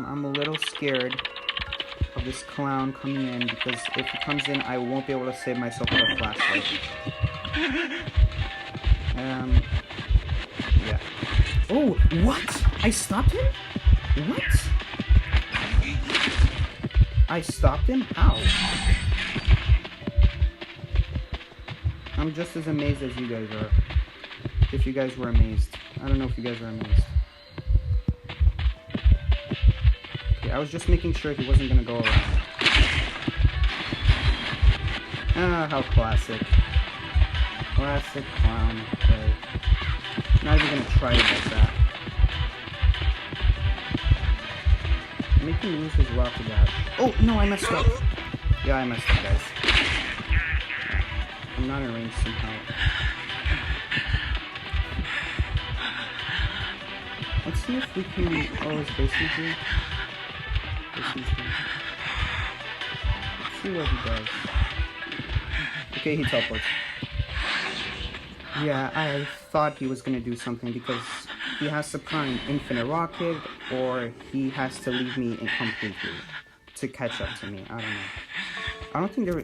S1: I'm a little scared of this clown coming in, because if he comes in, I won't be able to save myself with a flashlight. Yeah. Oh, what? I stopped him? What? I stopped him? How? I'm just as amazed as you guys are. If you guys were amazed. I don't know if you guys are amazed. Okay, I was just making sure he wasn't gonna go around. Ah, how classic. Classic clown. Okay. Not even gonna try to get that. Make him lose his rocket dash. Oh, no, I messed up. Yeah, I messed up, guys. I'm not in range somehow. Let's see if we can... Oh, his basement here? Basement's here. Let's see what he does. Okay, he teleports. Yeah, I thought he was gonna do something because he has to put an infinite rocket, or he has to leave me incompletely to catch up to me. I don't know. I don't think there...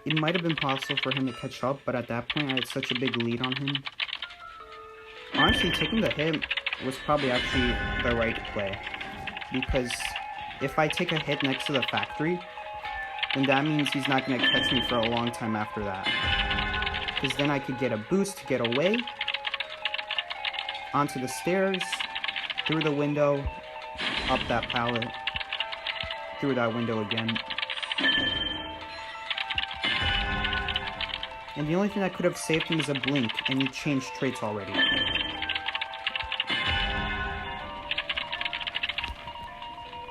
S1: It might have been possible for him to catch up, but at that point I had such a big lead on him. Honestly, taking the hit was probably actually the right play. Because if I take a hit next to the factory, then that means he's not going to catch me for a long time after that. Because then I could get a boost to get away, onto the stairs, through the window, up that pallet, through that window again. And the only thing that could have saved him is a blink, and he changed traits already.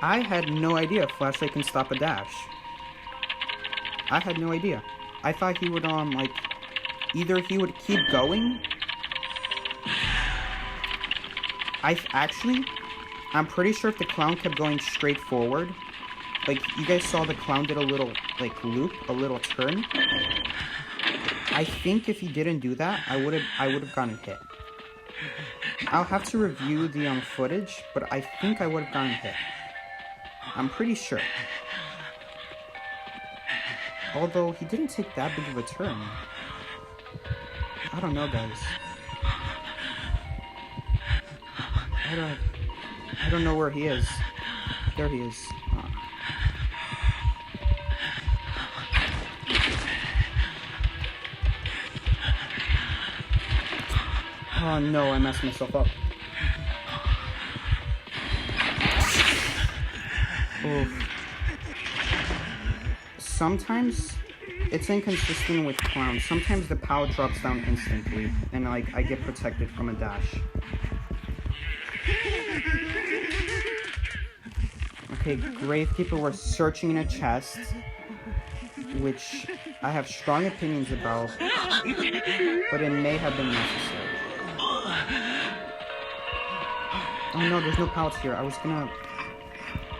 S1: I had no idea flashlight can stop a dash. I had no idea. I thought he would, like, either he would keep going. I'm pretty sure if the clown kept going straight forward, like, you guys saw the clown did a little, like, loop, a little turn. I think if he didn't do that, I would have gotten hit. I'll have to review the footage, but I think I would have gotten hit. I'm pretty sure. Although he didn't take that big of a turn. I don't know, guys. I don't know where he is. There he is. Oh no, I messed myself up. Oof. Sometimes it's inconsistent with clowns. Sometimes the power drops down instantly, and like I get protected from a dash. Okay, Gravekeeper was searching in a chest, which I have strong opinions about, but it may have been necessary. Oh no, there's no pallets here. I was gonna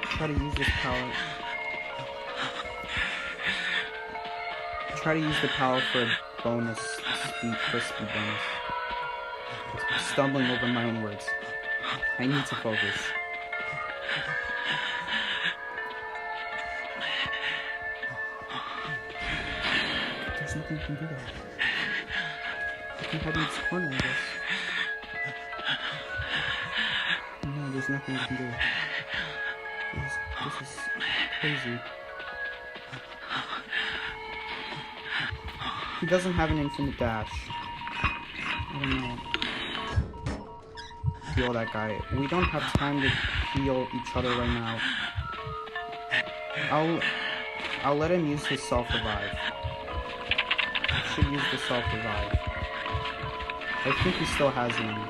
S1: try to use this pallet. Try to use the pallet for a bonus speed, bonus. I'm stumbling over my own words. I need to focus. There's nothing you can do there. I can hide in this corner, I guess. No, there's nothing you can do. This is crazy. He doesn't have an infinite dash. I don't know. Heal that guy. We don't have time to heal each other right now. I'll let him use his self-revive. He should use the self-revive. I think he still has one.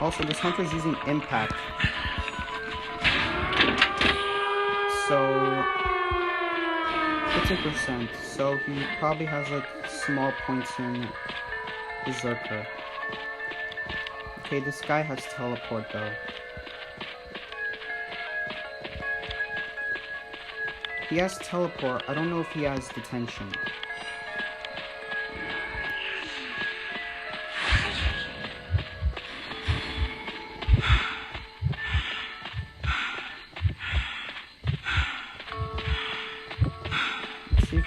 S1: Also, this hunter's using impact. So 50%. So he probably has like small points in Berserker. Okay, this guy has teleport though. He has teleport. I don't know if he has detention.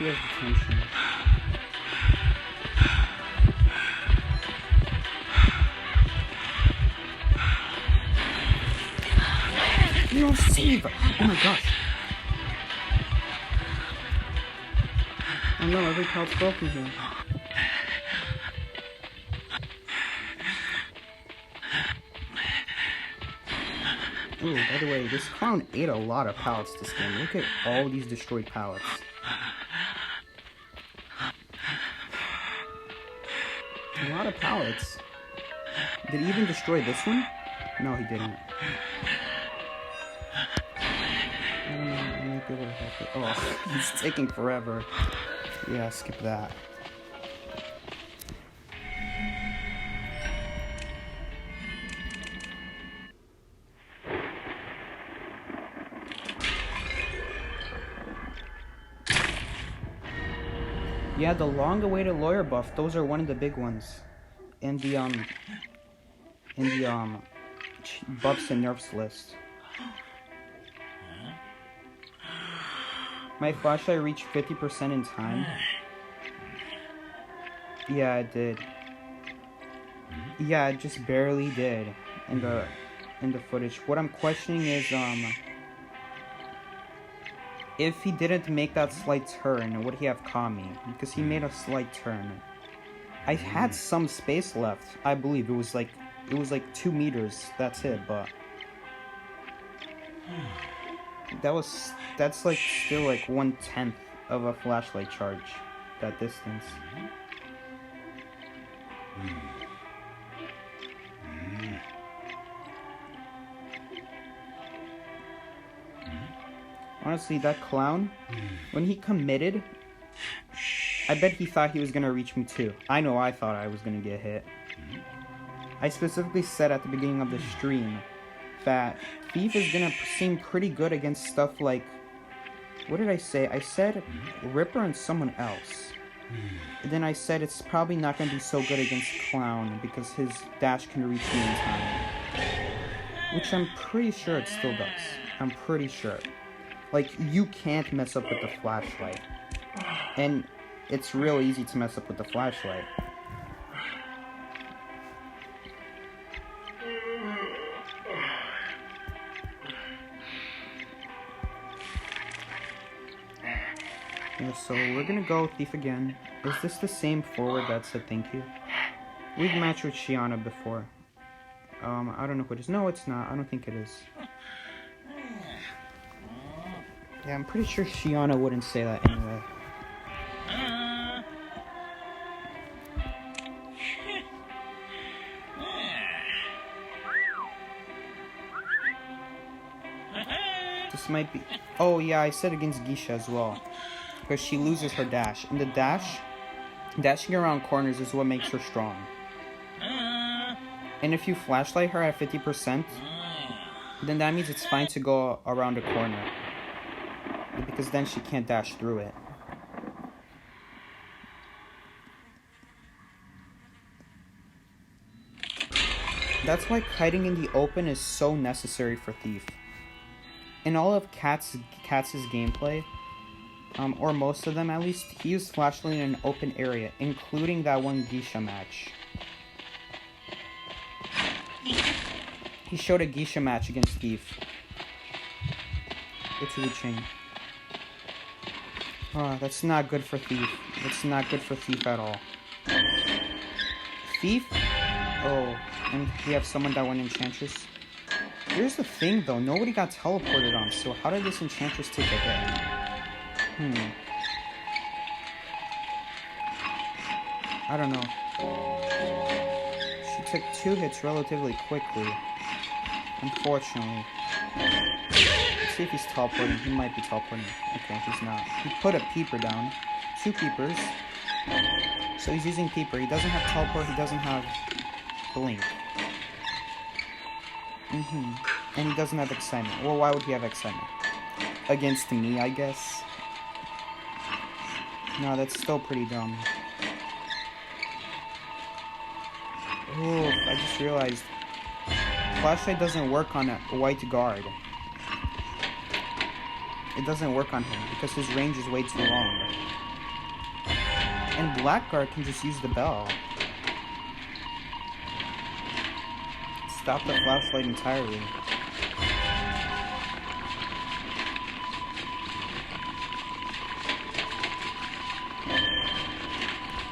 S1: fear of detention. You don't save! Oh my gosh. Oh no, every pallet's broken here. Ooh, by the way, this clown ate a lot of pallets this game. Look at all these destroyed pallets. A lot of pallets. Did he even destroy this one? No, he didn't. I don't know, I might be able to help it. Oh, it's taking forever. Yeah, skip that. Yeah, the long-awaited lawyer buff. Those are one of the big ones in the buffs and nerfs list. My flashlight reached 50% in time. Yeah, it did. Yeah, it just barely did in the footage. What I'm questioning is if he didn't make that slight turn, would he have caught me? Because he made a slight turn. I had some space left. I believe it was like 2 meters. That's it, but that's like still like 1/10 of a flashlight charge. That distance. Honestly, that clown, when he committed, I bet he thought he was gonna reach me too. I know I thought I was gonna get hit. I specifically said at the beginning of the stream that Thief is gonna seem pretty good against stuff like, what did I say? I said Ripper and someone else. And then I said it's probably not gonna be so good against Clown because his dash can reach me in time. Which I'm pretty sure it still does. I'm pretty sure. Like, you can't mess up with the flashlight. And it's real easy to mess up with the flashlight. Yeah, so we're gonna go Thief again. Is this the same forward that said thank you? We've matched with Shiana before. I don't know who it is. No, it's not. I don't think it is. Yeah, I'm pretty sure Shiana wouldn't say that anyway. This might be... Oh, yeah, I said against Geisha as well. Because she loses her dash. And the dash... Dashing around corners is what makes her strong. And if you flashlight her at 50%, then that means it's fine to go around a corner. Because then she can't dash through it. That's why kiting in the open is so necessary for Thief. In all of Katz's gameplay, or most of them at least, he used flashlight in an open area, including that one Geisha match. He showed a Geisha match against Thief. It's a chain. Oh, that's not good for Thief. That's not good for Thief at all. Thief? Oh, and we have someone that went Enchantress. Here's the thing though, nobody got teleported on, so how did this Enchantress take a hit? I don't know. She took 2 hits relatively quickly. Unfortunately. Let's see if he's teleporting. He might be teleporting. Okay, he's not. He put a peeper down. 2 peepers. So he's using peeper. He doesn't have teleport. He doesn't have blink. And he doesn't have excitement. Well, why would he have excitement? Against me, I guess. No, that's still pretty dumb. Oh, I just realized. Flashlight doesn't work on a white guard. It doesn't work on him because his range is way too long. And Blackguard can just use the bell. Stop the flashlight entirely.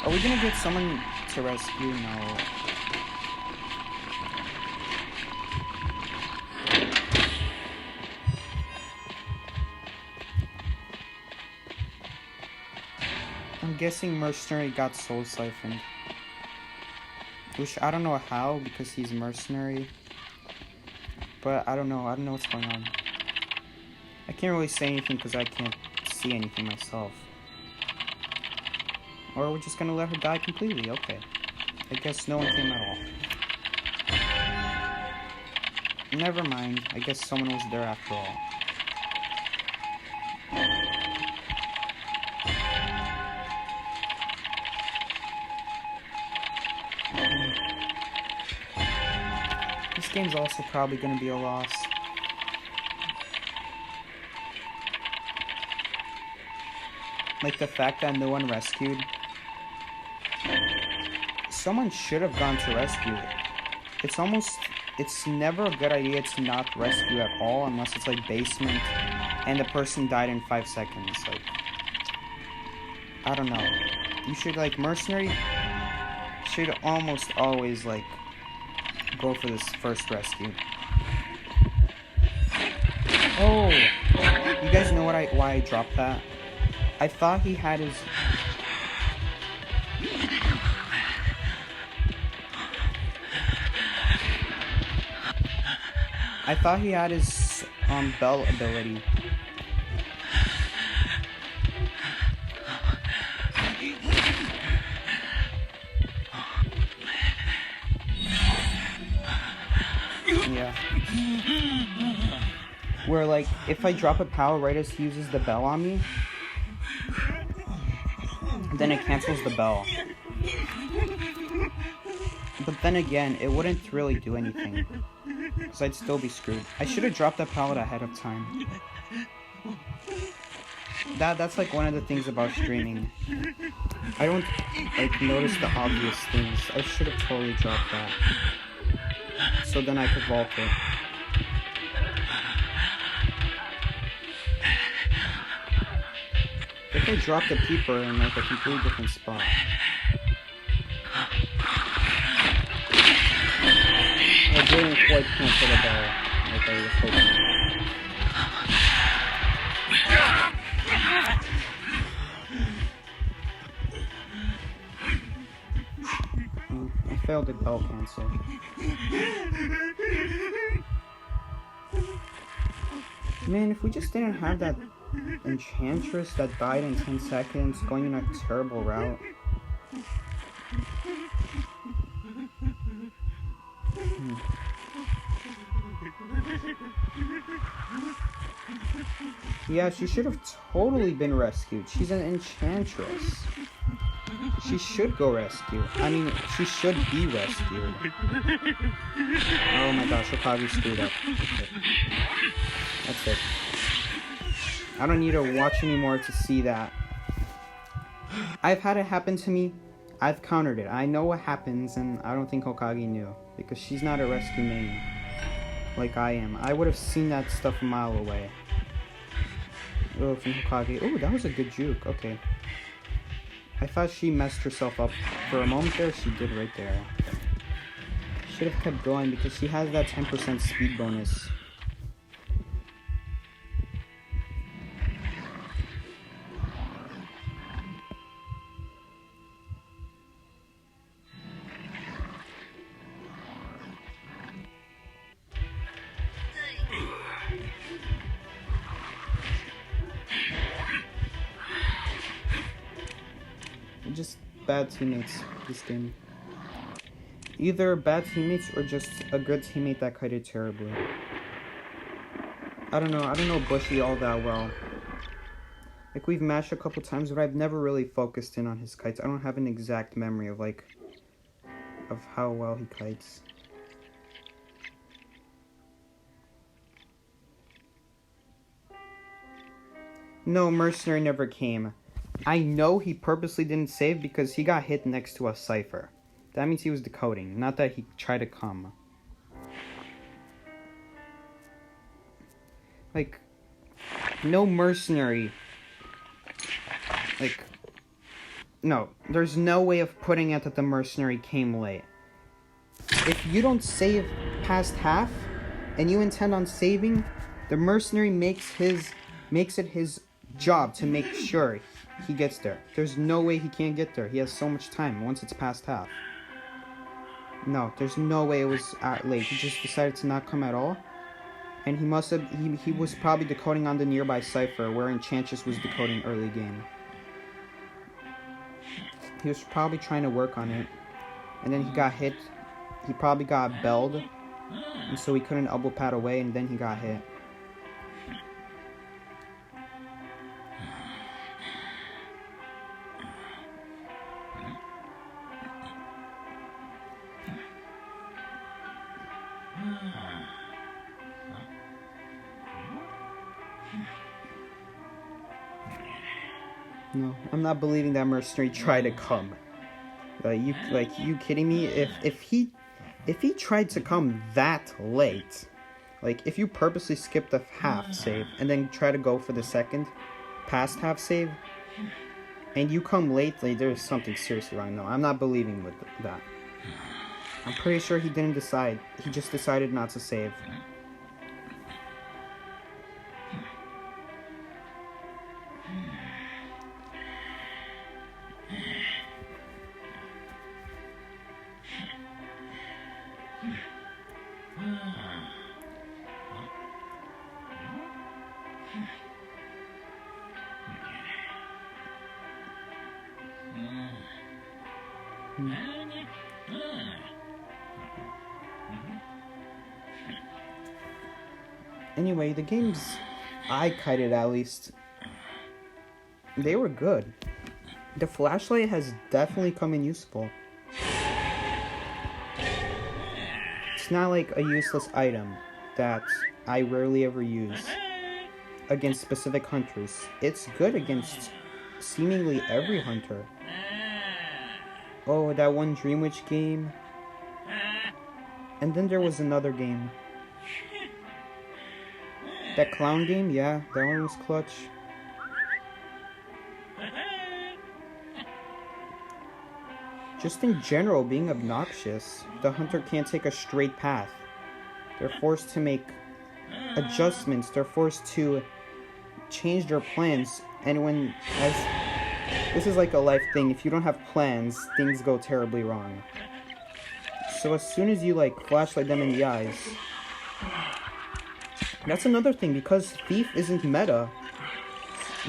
S1: Are we gonna get someone to rescue? No. I'm guessing Mercenary got soul siphoned. Which I don't know how, because he's mercenary. But I don't know what's going on. I can't really say anything because I can't see anything myself. Or we're just gonna let her die completely, okay. I guess no one came at all. Never mind, I guess someone was there after all. This game's also probably gonna be a loss. Like the fact that no one rescued. Someone should have gone to rescue it. It's never a good idea to not rescue at all unless it's like basement and the person died in 5 seconds. Like, I don't know. You should, like, mercenary should almost always, like, go for this first rescue. Oh, you guys know why I dropped that? I thought he had his... I thought he had his bell ability. Yeah. Where, like, if I drop a power right as he uses the bell on me, then it cancels the bell. But then again, it wouldn't really do anything. Because I'd still be screwed. I should have dropped that pallet ahead of time. That's like one of the things about streaming. I don't like notice the obvious things. I should have totally dropped that. So then I could vault it. If I dropped the peeper in like a completely different spot. I didn't quite cancel the bell like I was hoping. I failed the bell cancel. Man, if we just didn't have that enchantress that died in 10 seconds going in a terrible route. Yeah, she should have totally been rescued. She's an enchantress. She should go rescue. I mean, she should be rescued. Oh my gosh, Okagi screwed up. That's it. I don't need to watch anymore to see that. I've had it happen to me. I've countered it. I know what happens, and I don't think Okagi knew. Because she's not a rescue main. Like I am. I would have seen that stuff a mile away. Oh, from Hokage. Oh, that was a good juke. Okay. I thought she messed herself up for a moment there. She did right there. Should have kept going because she has that 10% speed bonus. Just bad teammates this game. Either bad teammates or just a good teammate that kited terribly. I don't know Bushy all that well. Like, we've matched a couple times, but I've never really focused in on his kites. I don't have an exact memory of, like, of how well he kites. No, Mercenary never came. I know he purposely didn't save because he got hit next to a cipher. That means he was decoding, not that he tried to come. Like, no mercenary. Like, no, there's no way of putting it that the mercenary came late. If you don't save past half, and you intend on saving, the mercenary makes it his job to make sure he gets there. There's no way he can't get there. He has so much time once it's past half. No, there's no way it was late. He just decided to not come at all. And he was probably decoding on the nearby cipher where Enchantress was decoding early game. He was probably trying to work on it. And then he got hit. He probably got belled. And so he couldn't elbow pad away, and then he got hit. No, I'm not believing that mercenary tried to come. You kidding me? If he tried to come that late, like if you purposely skip the half save and then try to go for the second past half save, and you come late, like there's something seriously wrong. No, I'm not believing with that. I'm pretty sure he didn't decide. He just decided not to save. Anyway, the games I kited at least, they were good. The flashlight has definitely come in useful. It's not like a useless item that I rarely ever use against specific hunters. It's good against seemingly every hunter. Oh, that one Dream Witch game. And then there was another game. That clown game, yeah, that one was clutch. Just in general, being obnoxious. The hunter can't take a straight path. They're forced to make adjustments. They're forced to change their plans. And this is like a life thing. If you don't have plans, things go terribly wrong. So as soon as you flashlight them in the eyes. That's another thing, because Thief isn't meta.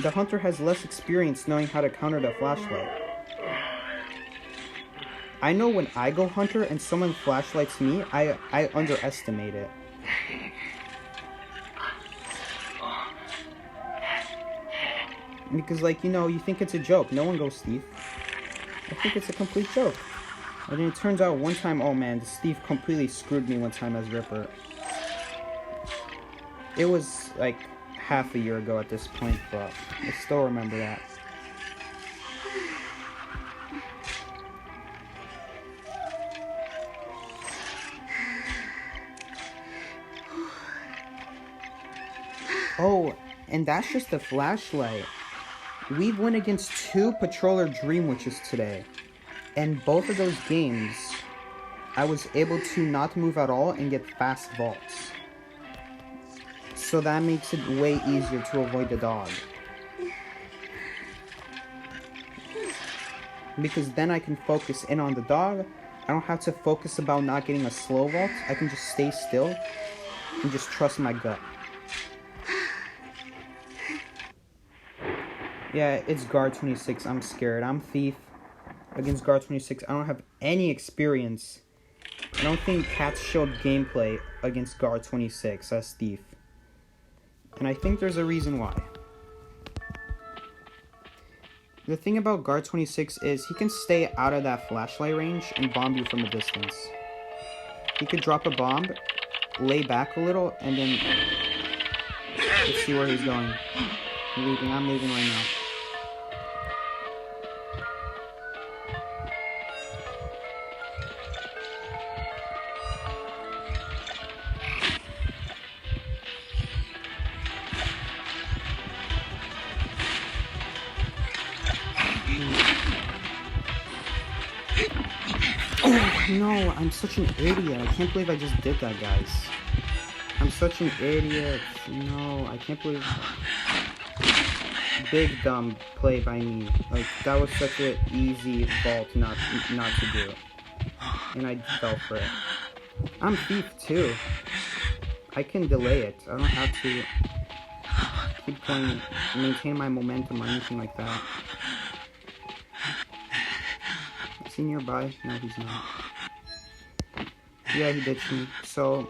S1: The hunter has less experience knowing how to counter the flashlight. I know when I go hunter and someone flashlights me, I underestimate it. Because, you think it's a joke. No one goes Thief. I think it's a complete joke. And then it turns out one time, oh man, this Thief completely screwed me one time as Ripper. It was half a year ago at this point, but I still remember that. Oh, and that's just the flashlight. We've went against 2 Patroller Dream Witches today. And both of those games, I was able to not move at all and get fast vaults. So that makes it way easier to avoid the dog. Because then I can focus in on the dog. I don't have to focus about not getting a slow vault. I can just stay still and just trust my gut. Yeah, it's Guard 26. I'm scared. I'm Thief against Guard 26. I don't have any experience. I don't think Katz showed gameplay against Guard 26 as Thief. And I think there's a reason why. The thing about Guard 26 is he can stay out of that flashlight range and bomb you from a distance. He could drop a bomb, lay back a little, and then... Let's see where he's going. I'm leaving right now. No, I'm such an idiot. I can't believe I just did that, guys. I'm such an idiot. No, I can't believe... Big dumb play by me. Like, that was such an easy vault not to do. And I fell for it. I'm thief too. I can delay it. I don't have to keep playing, maintain my momentum or anything like that. Is he nearby? No, he's not. Yeah, he ditched me. So,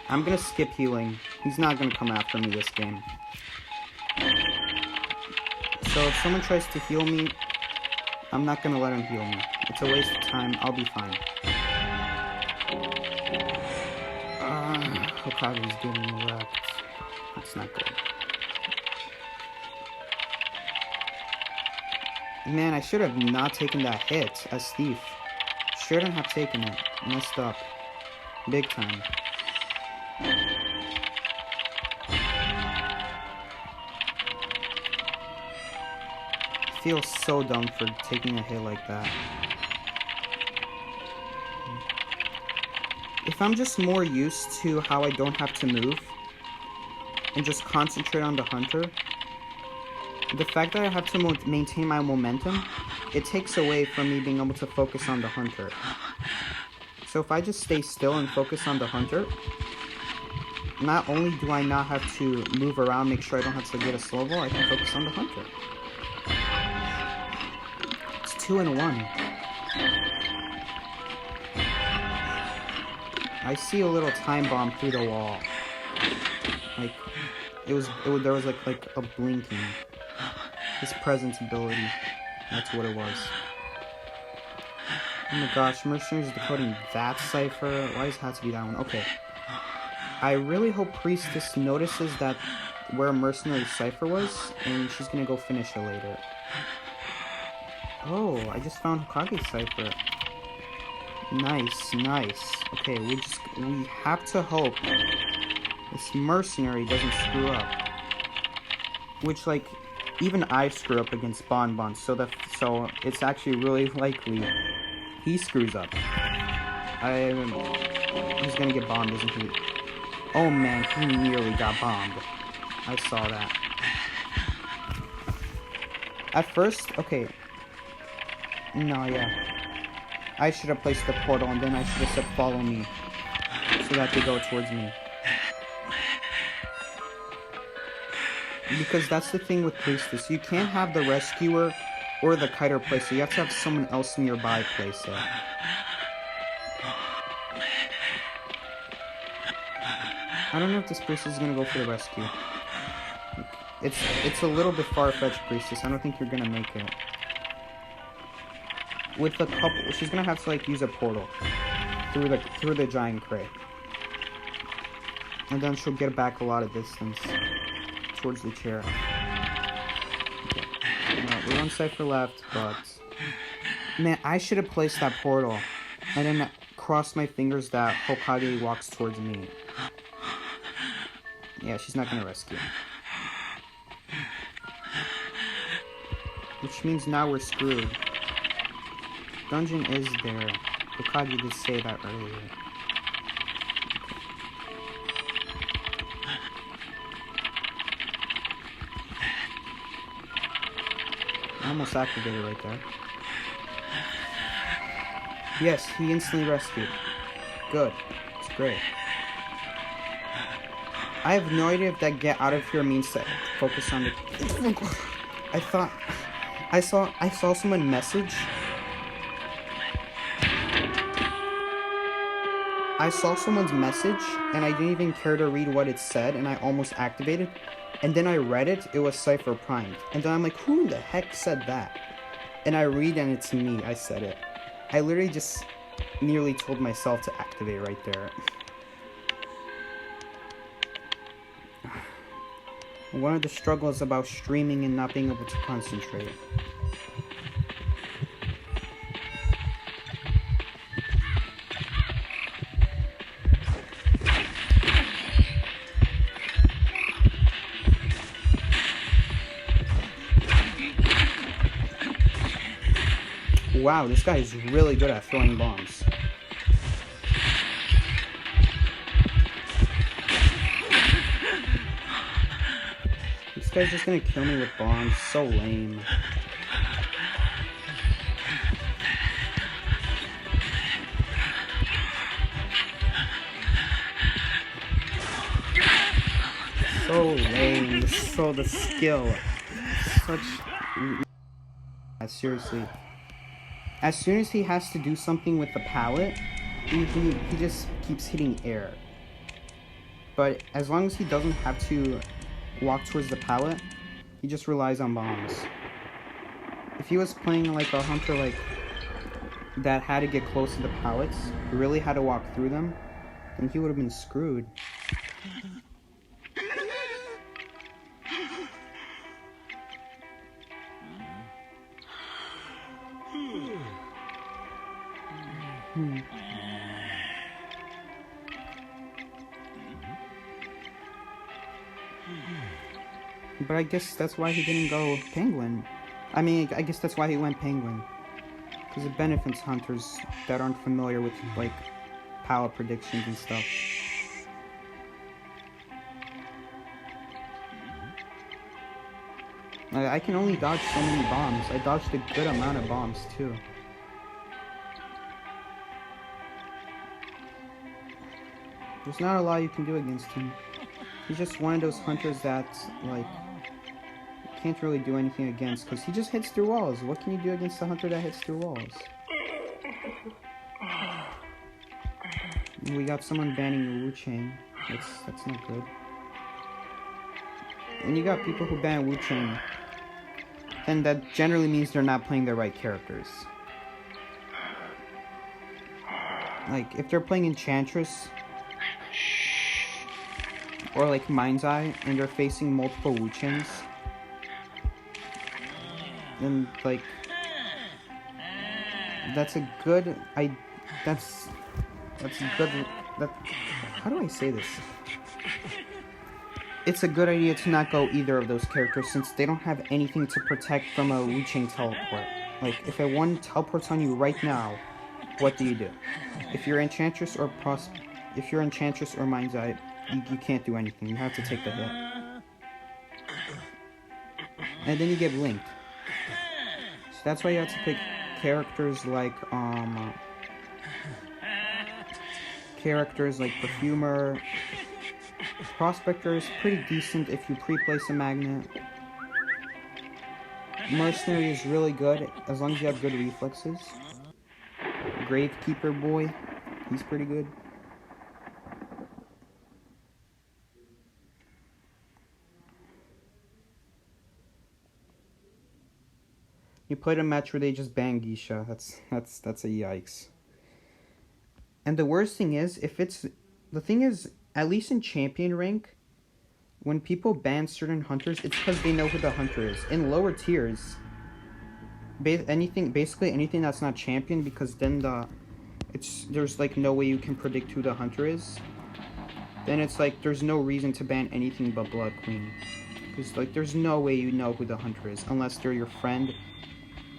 S1: I'm gonna skip healing. He's not gonna come after me this game. So if someone tries to heal me, I'm not gonna let him heal me. It's a waste of time. I'll be fine. Hokage's getting wrecked. That's not good. Man, I should have not taken that hit as thief. Shouldn't have taken it. Messed up. Big time. I feel so dumb for taking a hit like that. If I'm just more used to how I don't have to move and just concentrate on the hunter, the fact that I have to maintain my momentum, it takes away from me being able to focus on the hunter. So if I just stay still and focus on the hunter, not only do I not have to move around, make sure I don't have to get a slow ball, I can focus on the hunter. 2-1. I see a little time bomb through the wall. Like, there was like a blinking. His presence ability. That's what it was. Oh my gosh, Mercenaries decoding that cipher. Why does it have to be that one? Okay. I really hope Priestess notices that where Mercenary cipher was, and she's gonna go finish it later. Oh, I just found Hokage's cipher. Nice, nice. Okay, we have to hope this mercenary doesn't screw up. Which, like, even I screw up against Bonbon, so it's actually really likely he screws up. He's gonna get bombed, isn't he? Oh man, he nearly got bombed. I saw that. At first, okay. No, yeah. I should have placed the portal and then I should have said follow me. So that they go towards me. Because that's the thing with Priestess. You can't have the rescuer or the kiter place it. You have to have someone else nearby place it. I don't know if this Priestess is gonna go for the rescue. It's a little bit far-fetched, Priestess. I don't think you're gonna make it. With a couple, she's gonna have to like use a portal through the giant crate, and then she'll get back a lot of distance towards the chair. Okay. No, one cipher left, but man, I should have placed that portal, and then crossed my fingers that Hokage walks towards me. Yeah, she's not gonna rescue. Which means now we're screwed. Dungeon is there. Dodgy did say that earlier. I almost activated right there. Yes, he instantly rescued. Good. It's great. I have no idea if that get out of here means to focus on the... I saw someone message. I saw someone's message, and I didn't even care to read what it said, and I almost activated. And then I read it, it was Cypher Primed. And then I'm like, who the heck said that? And I read, and it's me, I said it. I literally just nearly told myself to activate right there. One of the struggles about streaming and not being able to concentrate. Wow, this guy is really good at throwing bombs. guy's just gonna kill me with bombs. So lame. So lame. So the skill. Such... Seriously. As soon as he has to do something with the pallet, he just keeps hitting air. But as long as he doesn't have to walk towards the pallet, he just relies on bombs. If he was playing like a hunter like that had to get close to the pallets, really had to walk through them, then he would have been screwed. But I guess that's why he didn't go penguin. I mean, I guess that's why he went penguin. Because it benefits hunters that aren't familiar with, like, power predictions and stuff. I can only dodge so many bombs. I dodged a good amount of bombs, too. There's not a lot you can do against him. He's just one of those hunters that, like, can't really do anything against, because he just hits through walls. What can you do against a hunter that hits through walls? We got someone banning Wu Chang. That's not good. When you got people who ban Wu Chang, then that generally means they're not playing the right characters. Like, if they're playing Enchantress, or like Mind's Eye, and they're facing multiple Wu Changs, then like that's a good that's a good how do I say this? It's a good idea to not go either of those characters since they don't have anything to protect from a Wu Chang teleport. Like, if a one teleports on you right now, what do you do? If you're Enchantress or Mind's Eye, you can't do anything. You have to take the hit. And then you get linked. So that's why you have to pick characters like Perfumer. Prospector is pretty decent if you pre-place a magnet. Mercenary is really good as long as you have good reflexes. Gravekeeper boy, he's pretty good. You played a match where they just ban Geisha. That's a yikes. And the worst thing is, at least in champion rank, when people ban certain hunters, it's because they know who the hunter is. In lower tiers, basically anything that's not champion, because then there's like no way you can predict who the hunter is. Then it's like there's no reason to ban anything but Blood Queen, because like there's no way you know who the hunter is unless they're your friend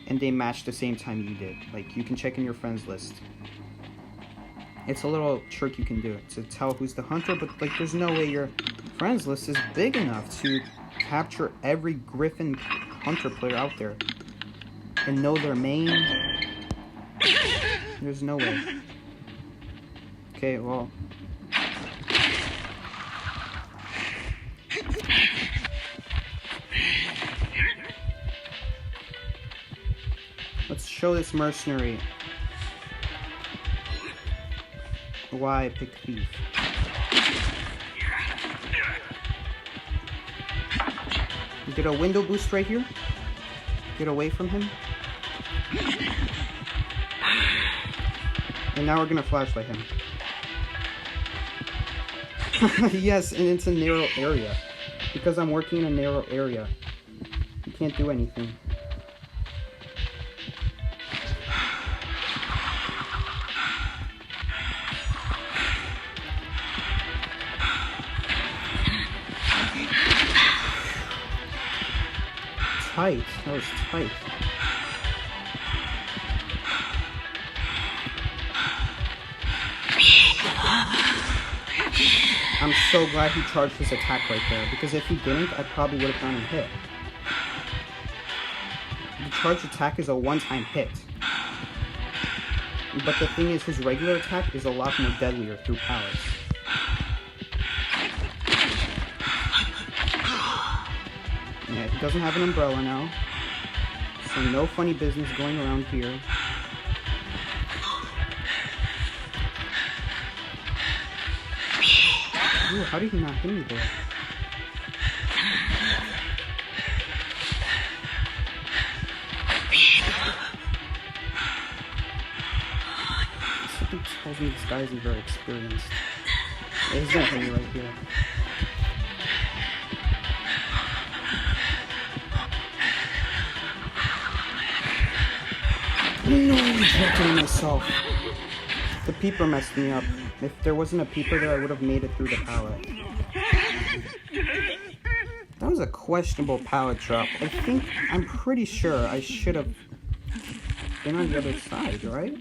S1: and they match the same time you did. Like, you can check in your friends list. It's a little trick you can do to tell who's the hunter, but like there's no way your friends list is big enough to capture every Griffin hunter player out there and know their main. There's no way. Okay, well. Let's show this mercenary why I picked Thief. You get a window boost right here. Get away from him. And now we're gonna flashlight him. Yes, and it's a narrow area. Because I'm working in a narrow area, you can't do anything. Tight. That was tight. I'm so glad he charged his attack right there, because if he didn't, I probably would have gotten hit. The charged attack is a one-time hit. But the thing is, his regular attack is a lot more deadlier through powers. Yeah, he doesn't have an umbrella now. So no funny business going around here. Ooh, how did he not hit me there? Something tells me this guy isn't very experienced. Yeah, he's gonna hit me right here. No, I'm rejecting myself. The peeper messed me up. If there wasn't a peeper there, I would have made it through the pallet. That was a questionable pallet drop. I'm pretty sure I should have been on the other side, right?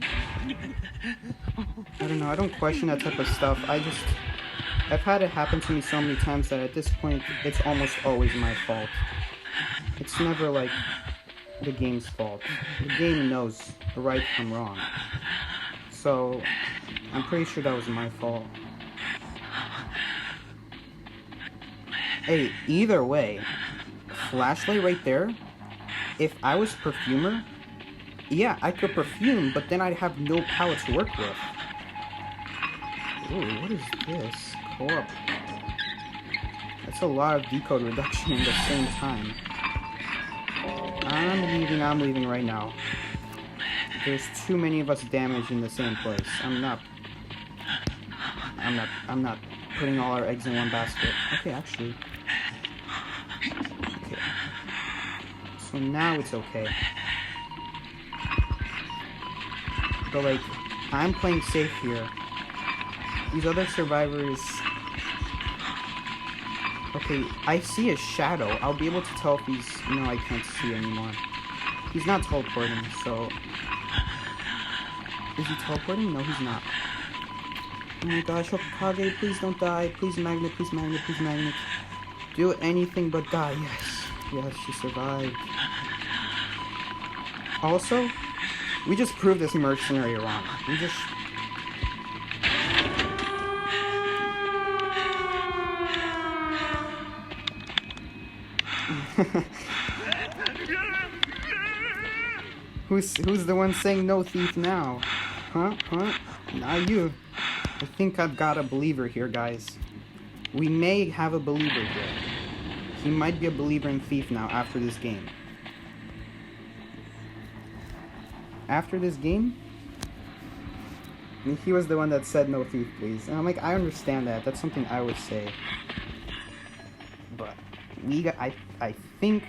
S1: I don't know, I don't question that type of stuff. I've had it happen to me so many times that at this point, it's almost always my fault. It's never like the game's fault. The game knows right from wrong. So, I'm pretty sure that was my fault. Hey, either way, flashlight right there, if I was perfumer, yeah, I could perfume, but then I'd have no palette to work with. Ooh, what is this? Co-op. That's a lot of decode reduction at the same time. I'm leaving right now. There's too many of us damaged in the same place. I'm not putting all our eggs in one basket. Okay, actually. Okay. So now it's okay. But like, I'm playing safe here. These other survivors... Okay, I see a shadow. I'll be able to tell if he's... No, I can't see anymore. He's not teleporting, so... Is he teleporting? No, he's not. Oh my gosh, Hokage, please don't die. Please magnet, please magnet, please magnet. Do anything but die. Yes. Yes, she survived. Also, we just proved this mercenary wrong. We just... Who's the one saying no thief now? Huh? Not you. I think I've got a believer here, guys. We may have a believer here. He might be a believer in thief now after this game. After this game, he was the one that said no thief, please. And I'm like, I understand that. That's something I would say. But I think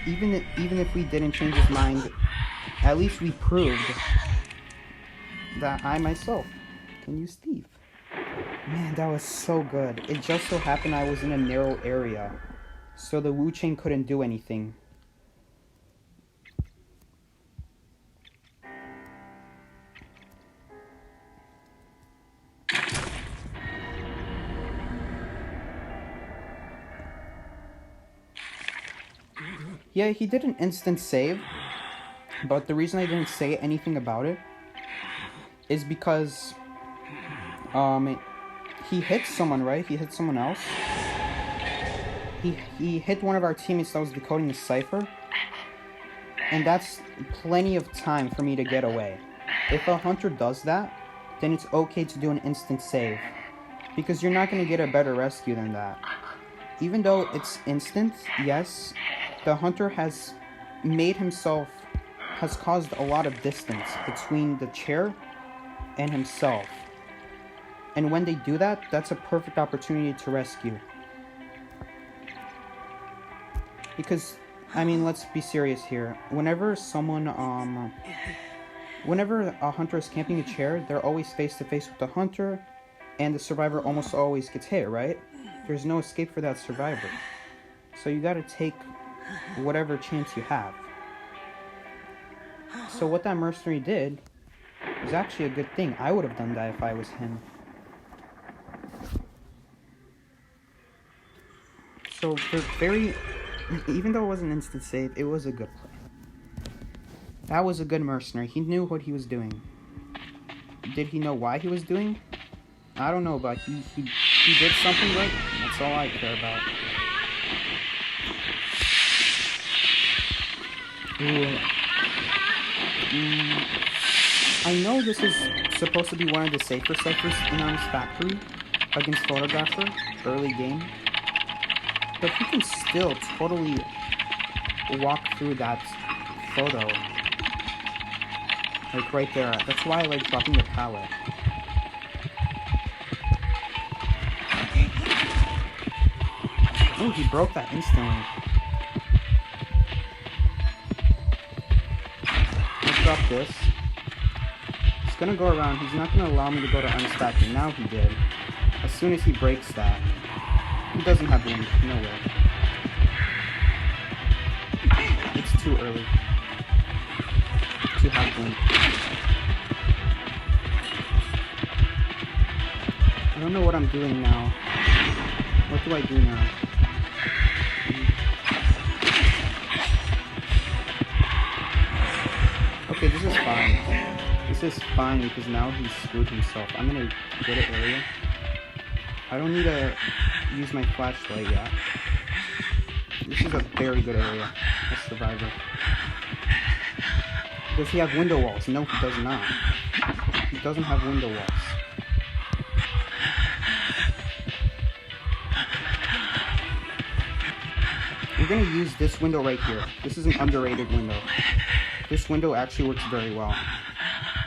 S1: even if we didn't change his mind, at least we proved that I myself can use thief. Man, that was so good. It just so happened I was in a narrow area, so the Wu Chain couldn't do anything. Yeah, he did an instant save, but the reason I didn't say anything about it is because he hit someone, right? He hit someone else. He hit one of our teammates that was decoding the cipher, and that's plenty of time for me to get away. If a hunter does that, then it's okay to do an instant save, because you're not going to get a better rescue than that. Even though it's instant, yes, the hunter has caused a lot of distance between the chair and himself. And when they do that, that's a perfect opportunity to rescue. Because, I mean, let's be serious here. Whenever a hunter is camping a chair, they're always face to face with the hunter, and the survivor almost always gets hit, right? There's no escape for that survivor. So you gotta take whatever chance you have. So what that mercenary did was actually a good thing. I would have done that if I was him. So, even though it was an instant save, it was a good play. That was a good mercenary. He knew what he was doing. Did he know why he was doing? I don't know, but he did something right. That's all I care about. Ooh. I know this is supposed to be one of the safer ciphers in Arms Factory against Photographer early game, but he can still totally walk through that photo, like right there. That's why I like dropping the pallet. Oh, he broke that instantly. Let's drop this. He's gonna go around. He's not gonna allow me to go to unstacking. Now he did. As soon as he breaks that, he doesn't have wind. No way. It's too early to have wind. I don't know what I'm doing now. What do I do now? Okay, this is fine. This is fine because now he's screwed himself. I'm gonna get an area. I don't need to use my flashlight yet. This is a very good area. A survivor. Does he have window walls? No, he does not. He doesn't have window walls. We're gonna use this window right here. This is an underrated window. This window actually works very well.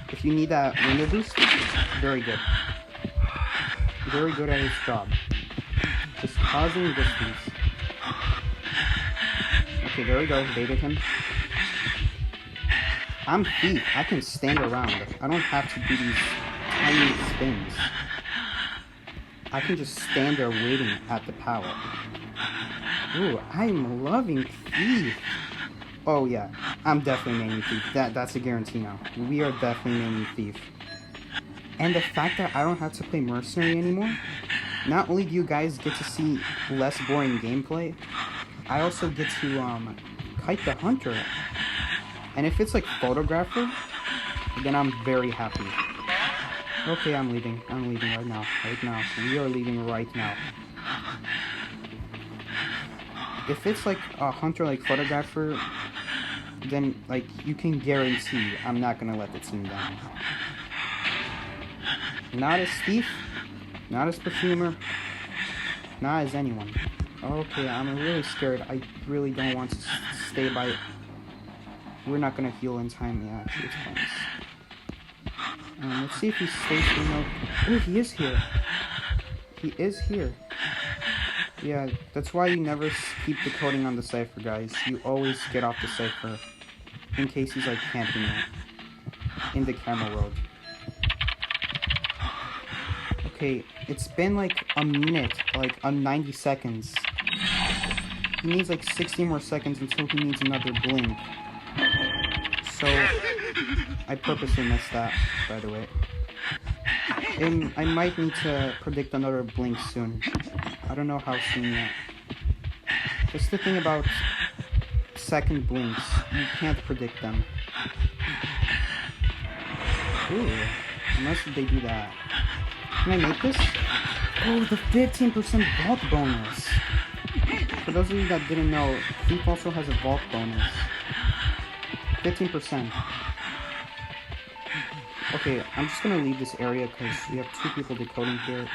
S1: If you need that window boost, very good. Very good at his job. Just causing distance. Okay, there we go. Baited him. I'm Thief. I can stand around. I don't have to do these tiny spins. I can just stand there waiting at the pallet. Ooh, I'm loving Thief. Oh yeah, I'm definitely naming Thief. That's a guarantee now. We are definitely naming Thief. And the fact that I don't have to play Mercenary anymore, not only do you guys get to see less boring gameplay, I also get to kite the Hunter. And if it's like Photographer, then I'm very happy. Okay, I'm leaving. I'm leaving right now. Right now. We are leaving right now. If it's like a Hunter like Photographer, then like you can guarantee I'm not gonna let the team down. Not as Thief, not as Perfumer, not as anyone. Okay, I'm really scared. I really don't want to stay by it. We're not gonna heal in time. Yeah, actually it's fine. Let's see if he stays here. No. Oh, he is here. He is here. Yeah, that's why you never keep decoding on the cipher, guys. You always get off the cipher in case he's like camping it in the camera world. Okay, it's been like a minute, like 90 seconds. He needs like 60 more seconds until he needs another blink. So, I purposely missed that, by the way. I might need to predict another blink soon. I don't know how soon yet. That's the thing about second blinks. You can't predict them. Ooh, unless they do that. Can I make this? Oh, the 15% vault bonus. For those of you that didn't know, Thief also has a vault bonus. 15%. Okay, I'm just gonna leave this area because we have two people decoding here.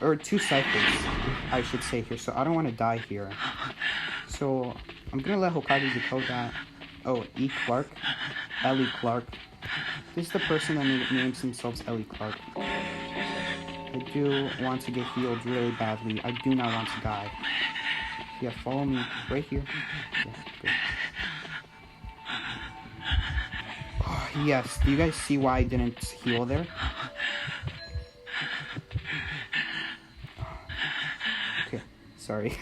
S1: Or two ciphers, I should say here, so I don't want to die here. So, I'm gonna let Hokage decode that. Oh, E. Clark. Ellie Clark. This is the person that names themselves Ellie Clark. I do want to get healed really badly. I do not want to die. Yeah, follow me right here. Yeah, good. Oh, yes. Do you guys see why I didn't heal there? Okay, sorry.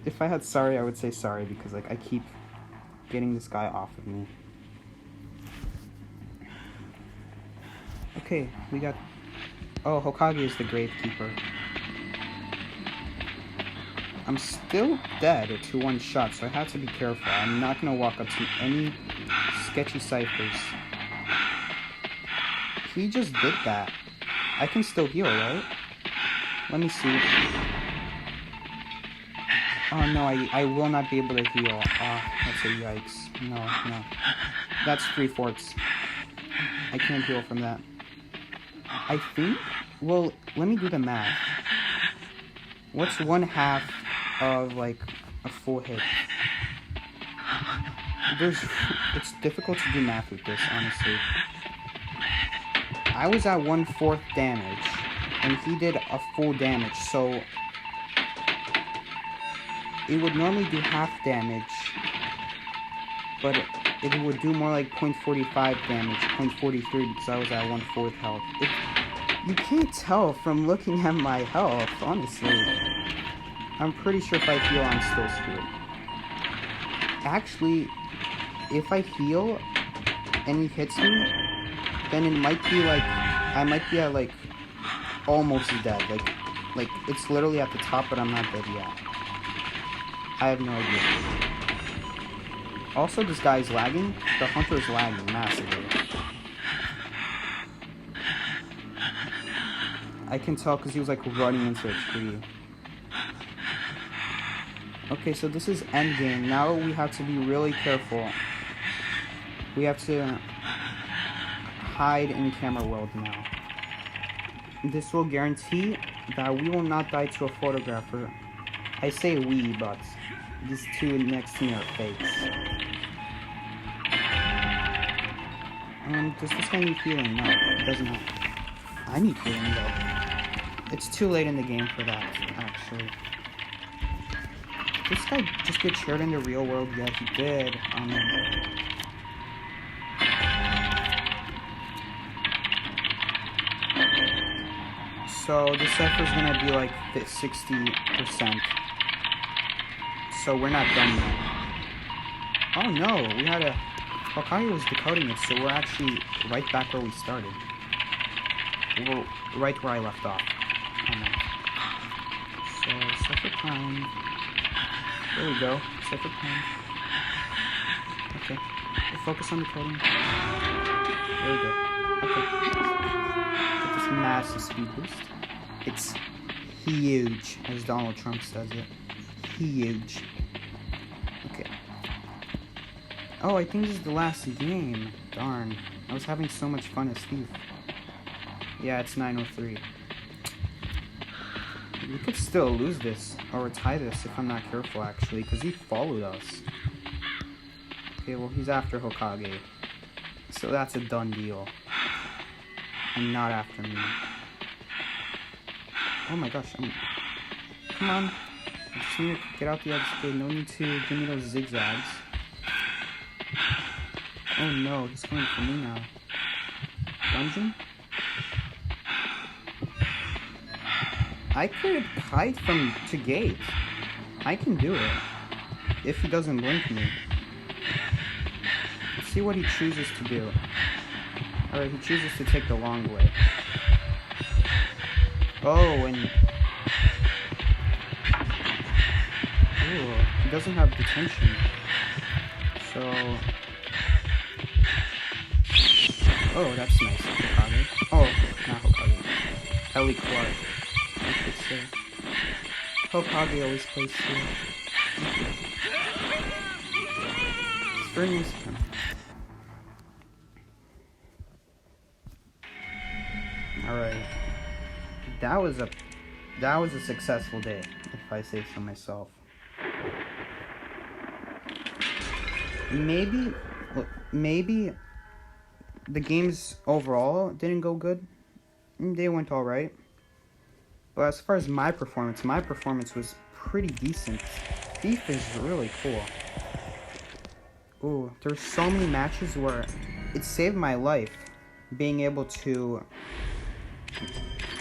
S1: If I had sorry, I would say sorry because like I keep getting this guy off of me. Okay, we got... Oh, Hokage is the Gravekeeper. I'm still dead to one shot, so I have to be careful. I'm not gonna walk up to any sketchy ciphers. He just did that. I can still heal, right? Let me see. Oh no, I will not be able to heal. That's a yikes. No. That's 3/4. I can't heal from that. I think... Well, let me do the math. What's 1/2 of, like, a full hit? It's difficult to do math with this, honestly. I was at 1/4 damage, and he did a full damage, so... It would normally do half damage, but it would do more like 0.45 damage, 0.43, because I was at 1/4 health. You can't tell from looking at my health, honestly. I'm pretty sure if I heal, I'm still screwed. Actually, if I heal and he hits me, then it might be like, I might be at like, almost dead. Like it's literally at the top, but I'm not dead yet. I have no idea. Also, this guy's lagging. The hunter's lagging massively. I can tell because he was like running into a tree. Okay, so this is endgame. Now we have to be really careful. We have to hide in camera world now. This will guarantee that we will not die to a photographer. I say we, but these two next to me are fakes. Does this guy need healing? No, it doesn't have. I need healing though. It's too late in the game for that, actually. Did this guy just get shared in the real world? Yeah, he did. So the cipher's gonna be like 60%. So we're not done yet. Oh no, we had a... Hokage was decoding it, so we're actually right back where we started. We're right where I left off. Oh no. So, cipher time. There we go. Cipher time. Okay. We'll focus on decoding. There we go. Okay. Get this massive speed boost. It's huge, as Donald Trump says it. Huge. Okay. Oh, I think this is the last game. Darn. I was having so much fun as Steve. Yeah, it's 9:03. We could still lose this, or tie this if I'm not careful, actually, because he followed us. Okay, well, he's after Hokage. So that's a done deal. And not after me. Oh my gosh, come on. I just need to get out the exit. No need to give me those zigzags. Oh no, he's coming for me now. Dungeon? I could hide to gate. I can do it. If he doesn't blink me. Let's see what he chooses to do. Alright, he chooses to take the long way. Oh, and... Ooh, he doesn't have detention. So... Oh, that's nice. Hokage. Oh, not Hokage. Ellie Clark, I should say. Hokage always plays safe. It's very nice of him. Alright. That was a successful day, if I say so myself. Maybe the games overall didn't go good. They went alright. But as far as my performance was pretty decent. Thief is really cool. Ooh, there's so many matches where it saved my life being able to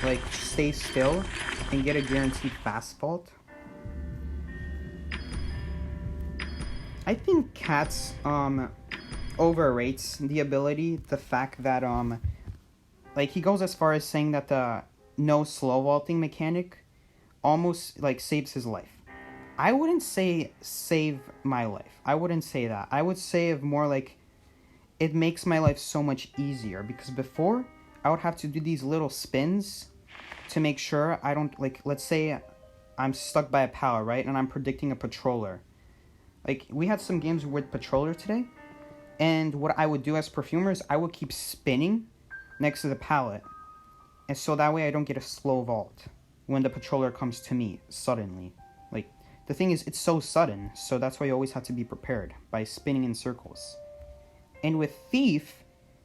S1: like stay still and get a guaranteed fast fault. I think Katz overrates the ability, the fact that like he goes as far as saying that the no slow vaulting mechanic almost like saves his life. I wouldn't say save my life. I wouldn't say that. I would say of more like it makes my life so much easier, because before I would have to do these little spins to make sure I don't, like, let's say I'm stuck by a pallet, right? And I'm predicting a patroller. Like, we had some games with patroller today, and what I would do as perfumer is I would keep spinning next to the pallet, and so that way I don't get a slow vault when the patroller comes to me suddenly. Like, the thing is, it's so sudden, so that's why you always have to be prepared by spinning in circles. And with Thief,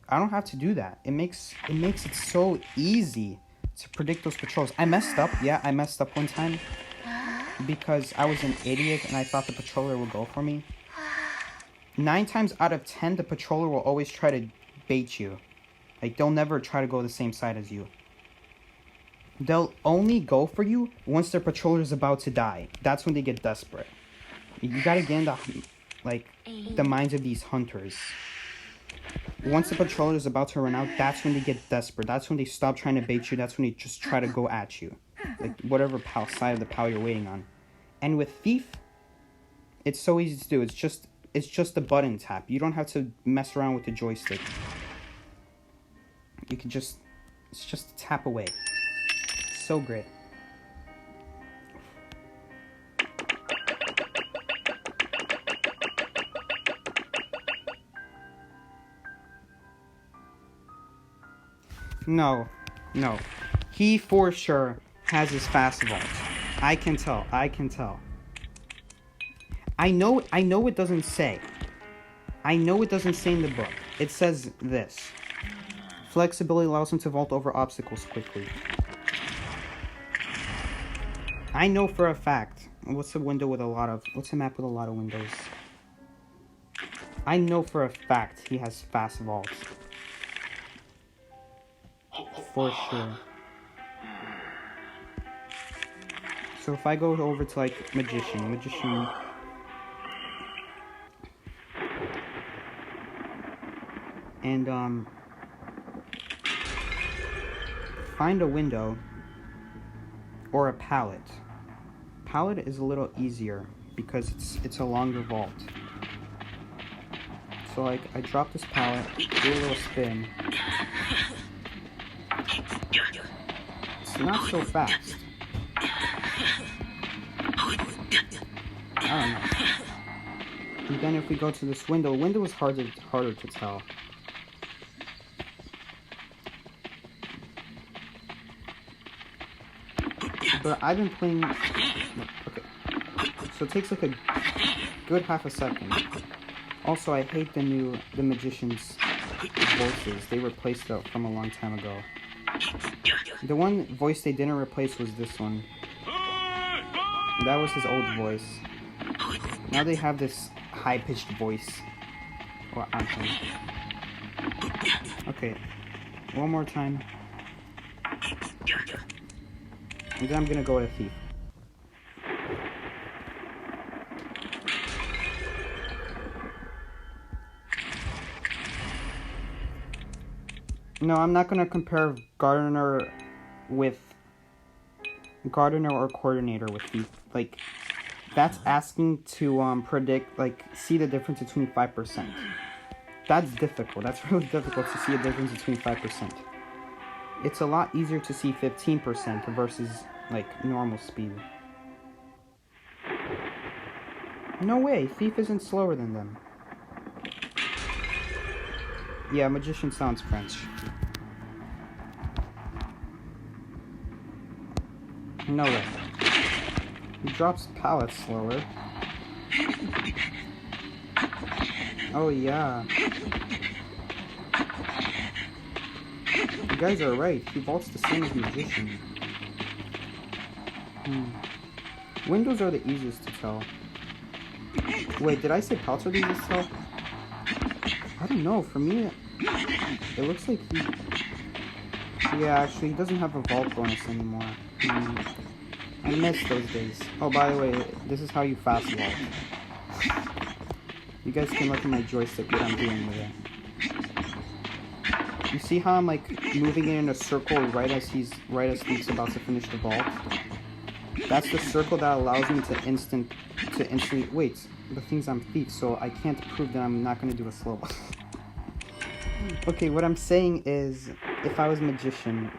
S1: I don't have to do that. It makes it so easy to predict those patrols. I messed up. Yeah, I messed up one time because I was an idiot and I thought the patroller would go for me. 9 times out of 10, the patroller will always try to bait you. Like, they'll never try to go the same side as you. They'll only go for you once their patroller is about to die. That's when they get desperate. You gotta get in the minds of these hunters. Once the patroller is about to run out, that's when they get desperate. That's when they stop trying to bait you. That's when they just try to go at you. Like, whatever side of the pal you're waiting on. And with Thief, it's so easy to do. It's just a button tap. You don't have to mess around with the joystick. You can it's just a tap away. So great. No. He for sure has his fast vault. I can tell. I know it doesn't say. I know it doesn't say in the book. It says this. Flexibility allows him to vault over obstacles quickly. I know for a fact. What's a map with a lot of windows? I know for a fact he has fast vaults. For sure. So if I go over to like magician and find a window or a pallet. Pallet is a little easier because it's a longer vault. So like I drop this pallet, do a little spin. It's not so fast. I don't know. And then if we go to this window is harder to tell. But I've been playing. Okay. So it takes like a good half a second. Also, I hate the magician's voices. They replaced it from a long time ago. The one voice they didn't replace was this one. That was his old voice. Now they have this high-pitched voice. On him. Okay. One more time. And then I'm gonna go with a Thief. No, I'm not gonna compare Gardener or Coordinator with Thief. Like, that's asking to predict, like, see the difference between 5%. That's difficult. That's really difficult to see a difference between 5%. It's a lot easier to see 15% versus, like, normal speed. No way, Thief isn't slower than them. Yeah, Magician sounds French. No way. He drops pallets slower. Oh yeah. You guys are right. He vaults the same as Magician. Windows are the easiest to tell. Wait, did I say pallets are the easiest to tell? I don't know. For me, it looks like he... Yeah, actually, he doesn't have a vault bonus anymore. I miss those days. Oh, by the way, this is how you fast vault. You guys can look at my joystick, what I'm doing with it. You see how I'm like moving it in a circle right as he's about to finish the vault? That's the circle that allows me to instantly... Wait, the thing's on Thief, so I can't prove that I'm not going to do a slow vault. Okay, what I'm saying is, if I was Magician,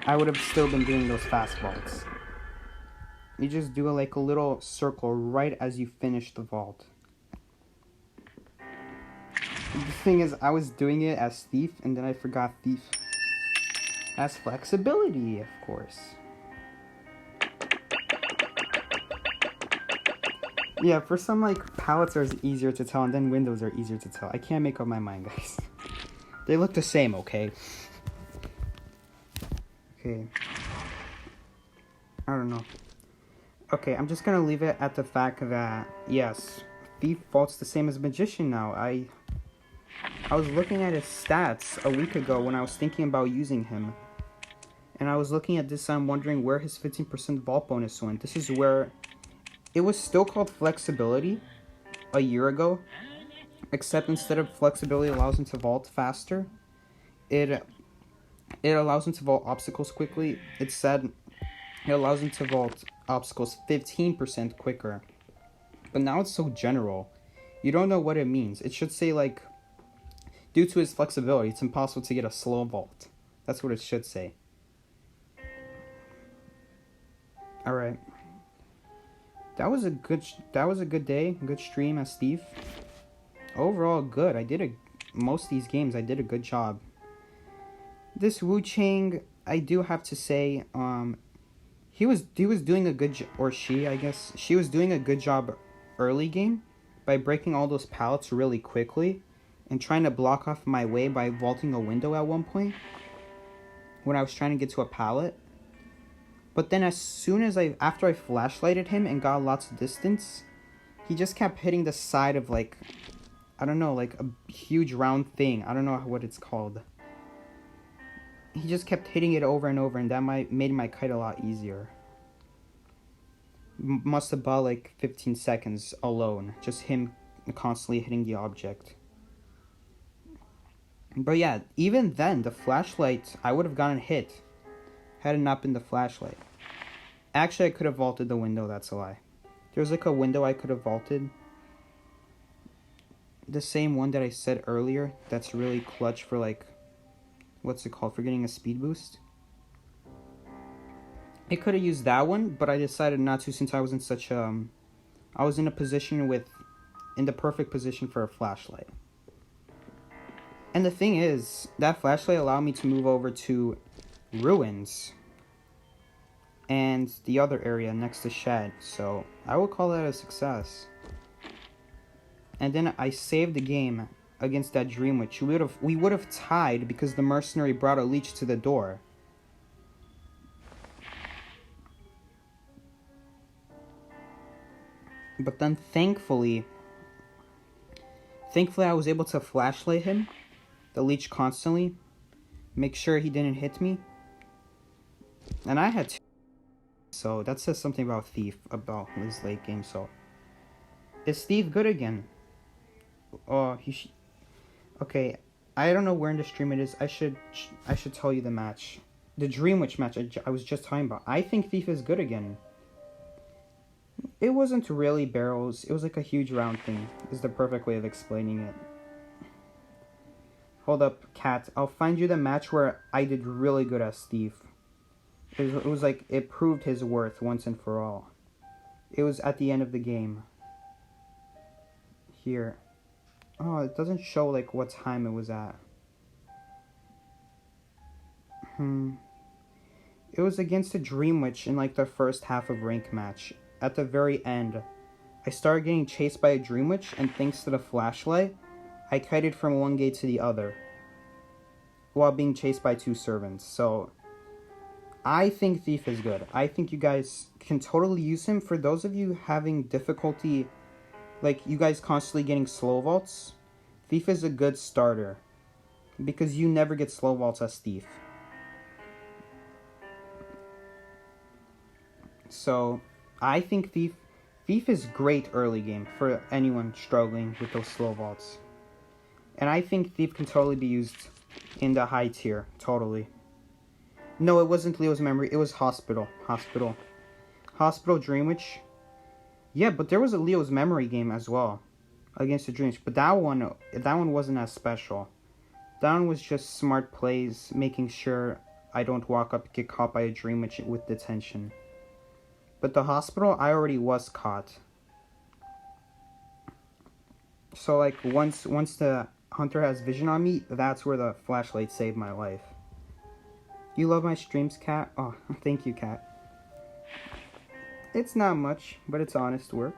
S1: I would have still been doing those fast vaults. You just do like a little circle right as you finish the vault. The thing is, I was doing it as Thief, and then I forgot Thief has flexibility, of course. Yeah, for some, like, pallets are easier to tell, and then windows are easier to tell. I can't make up my mind, guys. They look the same, okay? Okay. I don't know. Okay, I'm just gonna leave it at the fact that, yes, Thief vaults the same as Magician now. I was looking at his stats a week ago when I was thinking about using him. And I was looking at this and I'm wondering where his 15% vault bonus went. This is where... It was still called Flexibility a year ago. Except instead of Flexibility allows him to vault faster, it allows him to vault obstacles quickly. It said it allows him to vault obstacles 15% quicker. But now it's so general. You don't know what it means. It should say, like, due to his flexibility, it's impossible to get a slow vault. That's what it should say. Alright. That was a good day, good stream as Steve. Overall, good. Most of these games, I did a good job. This Wu Chang, I do have to say, he was doing a good or she, I guess, she was doing a good job early game by breaking all those pallets really quickly and trying to block off my way by vaulting a window at one point when I was trying to get to a pallet. But then after I flashlighted him and got lots of distance, he just kept hitting the side of, like, I don't know, like a huge round thing. I don't know what it's called. He just kept hitting it over and over, and that made my kite a lot easier. Must have bought like 15 seconds alone, just him constantly hitting the object. But yeah, even then, the flashlight, I would have gotten hit had it not been the flashlight. Actually, I could have vaulted the window, that's a lie. There's like a window I could have vaulted. The same one that I said earlier, that's really clutch for, like, what's it called, for getting a speed boost. I could have used that one, but I decided not to since I was in I was in the perfect position for a flashlight. And the thing is, that flashlight allowed me to move over to Ruins and the other area next to Shed, so I would call that a success. And then I saved the game against that Dream Witch. We would have tied because the mercenary brought a leech to the door. But then thankfully I was able to flashlight him, the leech constantly, make sure he didn't hit me. And I had to. So that says something about Thief, about his late game. So is Thief good again? Oh, okay, I don't know where in the stream it is. I should tell you the match. The Dream Witch match I was just talking about. I think Thief is good again. It wasn't really barrels. It was like a huge round thing. Is the perfect way of explaining it. Hold up, Cat. I'll find you the match where I did really good as Thief. It was like, it proved his worth once and for all. It was at the end of the game. Here. Oh, it doesn't show, like, what time it was at. It was against a Dream Witch in, like, the first half of rank match. At the very end, I started getting chased by a Dream Witch, and thanks to the flashlight, I kited from one gate to the other, while being chased by two servants. So I think Thief is good. I think you guys can totally use him. For those of you having difficulty, like you guys constantly getting slow vaults, Thief is a good starter. Because you never get slow vaults as Thief. So I think Thief is great early game for anyone struggling with those slow vaults. And I think Thief can totally be used in the high tier, totally. No, it wasn't Leo's memory, it was Hospital. Hospital Dream Witch. Yeah, but there was a Leo's Memory game as well against the Dreams, but that one wasn't as special. That one was just smart plays, making sure I don't walk up and get caught by a Dream Witch with detention. But the hospital, I already was caught. So like once the hunter has vision on me, that's where the flashlight saved my life. You love my streams, Cat? Oh, thank you, Cat. It's not much, but it's honest work.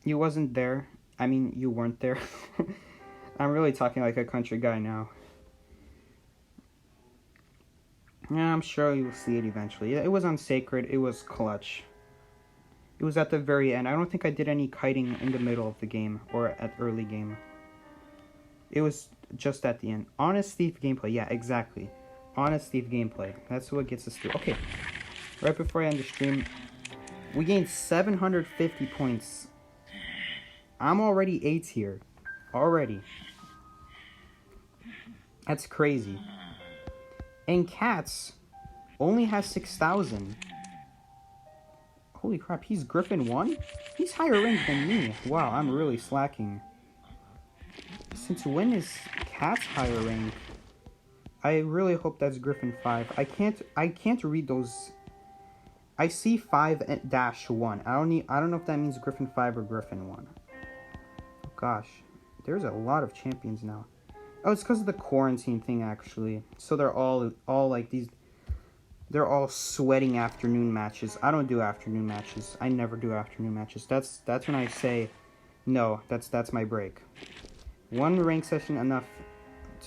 S1: You wasn't there. I mean, you weren't there. I'm really talking like a country guy now. Yeah, I'm sure you will see it eventually. It was on Sacred. It was clutch. It was at the very end. I don't think I did any kiting in the middle of the game or at early game. It was just at the end. Honest Thief gameplay. Yeah, exactly. Honest Thief gameplay. That's what gets us through. Okay. Right before I end the stream, we gained 750 points. I'm already 8 here. Already. That's crazy. And Katz only has 6,000. Holy crap, he's Griffin 1? He's higher ranked than me. Wow, I'm really slacking. Since when is Katz higher ranked? I really hope that's Griffin 5. I can't read those. I see 5-1. I don't know if that means Griffin 5 or Griffin 1. Oh, gosh. There's a lot of champions now. Oh, it's because of the quarantine thing, actually. So they're all like these. They're all sweating afternoon matches. I don't do afternoon matches. I never do afternoon matches. That's when I say, no, that's my break. One rank session enough.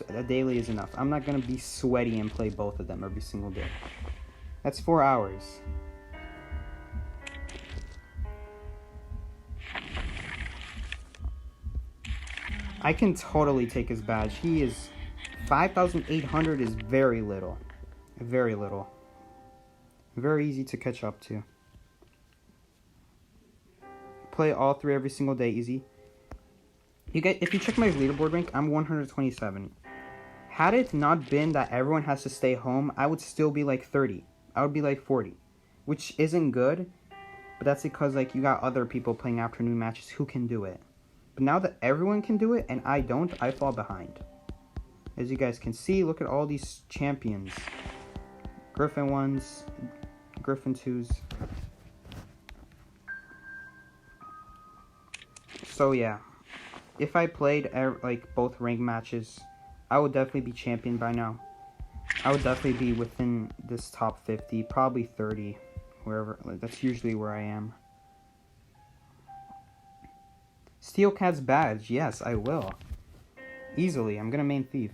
S1: A daily is enough. I'm not gonna be sweaty and play both of them every single day. That's 4 hours. I can totally take his badge. He is 5,800 is very little. Very little. Very easy to catch up to. Play all 3 every single day, easy. If you check my leaderboard rank, I'm 127. Had it not been that everyone has to stay home, I would still be like 30. I would be like 40, which isn't good, but that's because like you got other people playing afternoon matches who can do it. But now that everyone can do it and I don't, I fall behind. As you guys can see, look at all these champions. Griffin 1s, Griffin 2s. So yeah, if I played like both rank matches, I would definitely be champion by now. I would definitely be within this top 50, probably 30, wherever. Like, that's usually where I am. Steal Cat's badge. Yes, I will. Easily. I'm gonna main thief.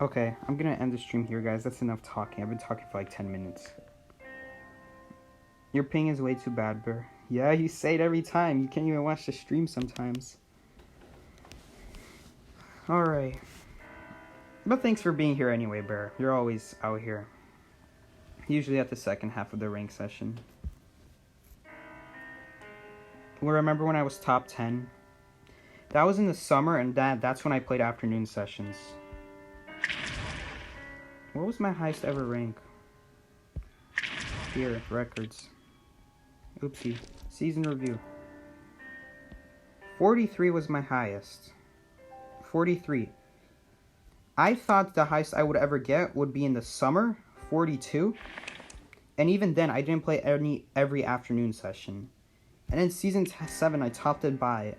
S1: Okay, I'm gonna end the stream here, guys. That's enough talking. I've been talking for like 10 minutes. Your ping is way too bad, Bear. Yeah, you say it every time. You can't even watch the stream sometimes. Alright. But thanks for being here anyway, Bear. You're always out here. Usually at the second half of the rank session. Well, remember when I was top 10? That was in the summer, and that's when I played afternoon sessions. What was my highest ever rank? Here, records. Oopsie. Season review. 43 was my highest. 43. I thought the highest I would ever get would be in the summer, 42. And even then, I didn't play every afternoon session. And in Season 7, I topped it by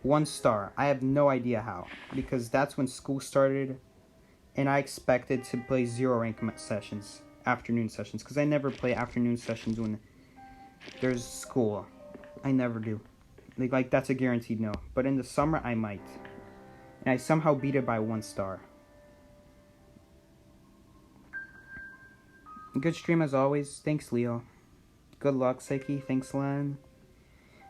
S1: 1 star. I have no idea how. Because that's when school started. And I expected to play 0 rank sessions. Afternoon sessions. Because I never play afternoon sessions when there's school. I never do. Like that's a guaranteed no. But in the summer, I might. And I somehow beat it by 1 star. Good stream as always. Thanks, Leo. Good luck, Seiki. Thanks, Len.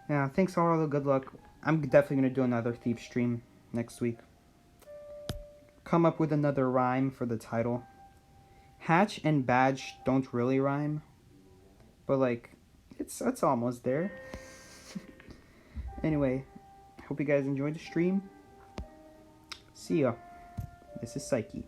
S1: Yeah, thanks all the good luck. I'm definitely going to do another Thief stream next week. Come up with another rhyme for the title. Hatch and badge don't really rhyme. But like, it's almost there. Anyway, hope you guys enjoyed the stream. See ya. This is Psyche.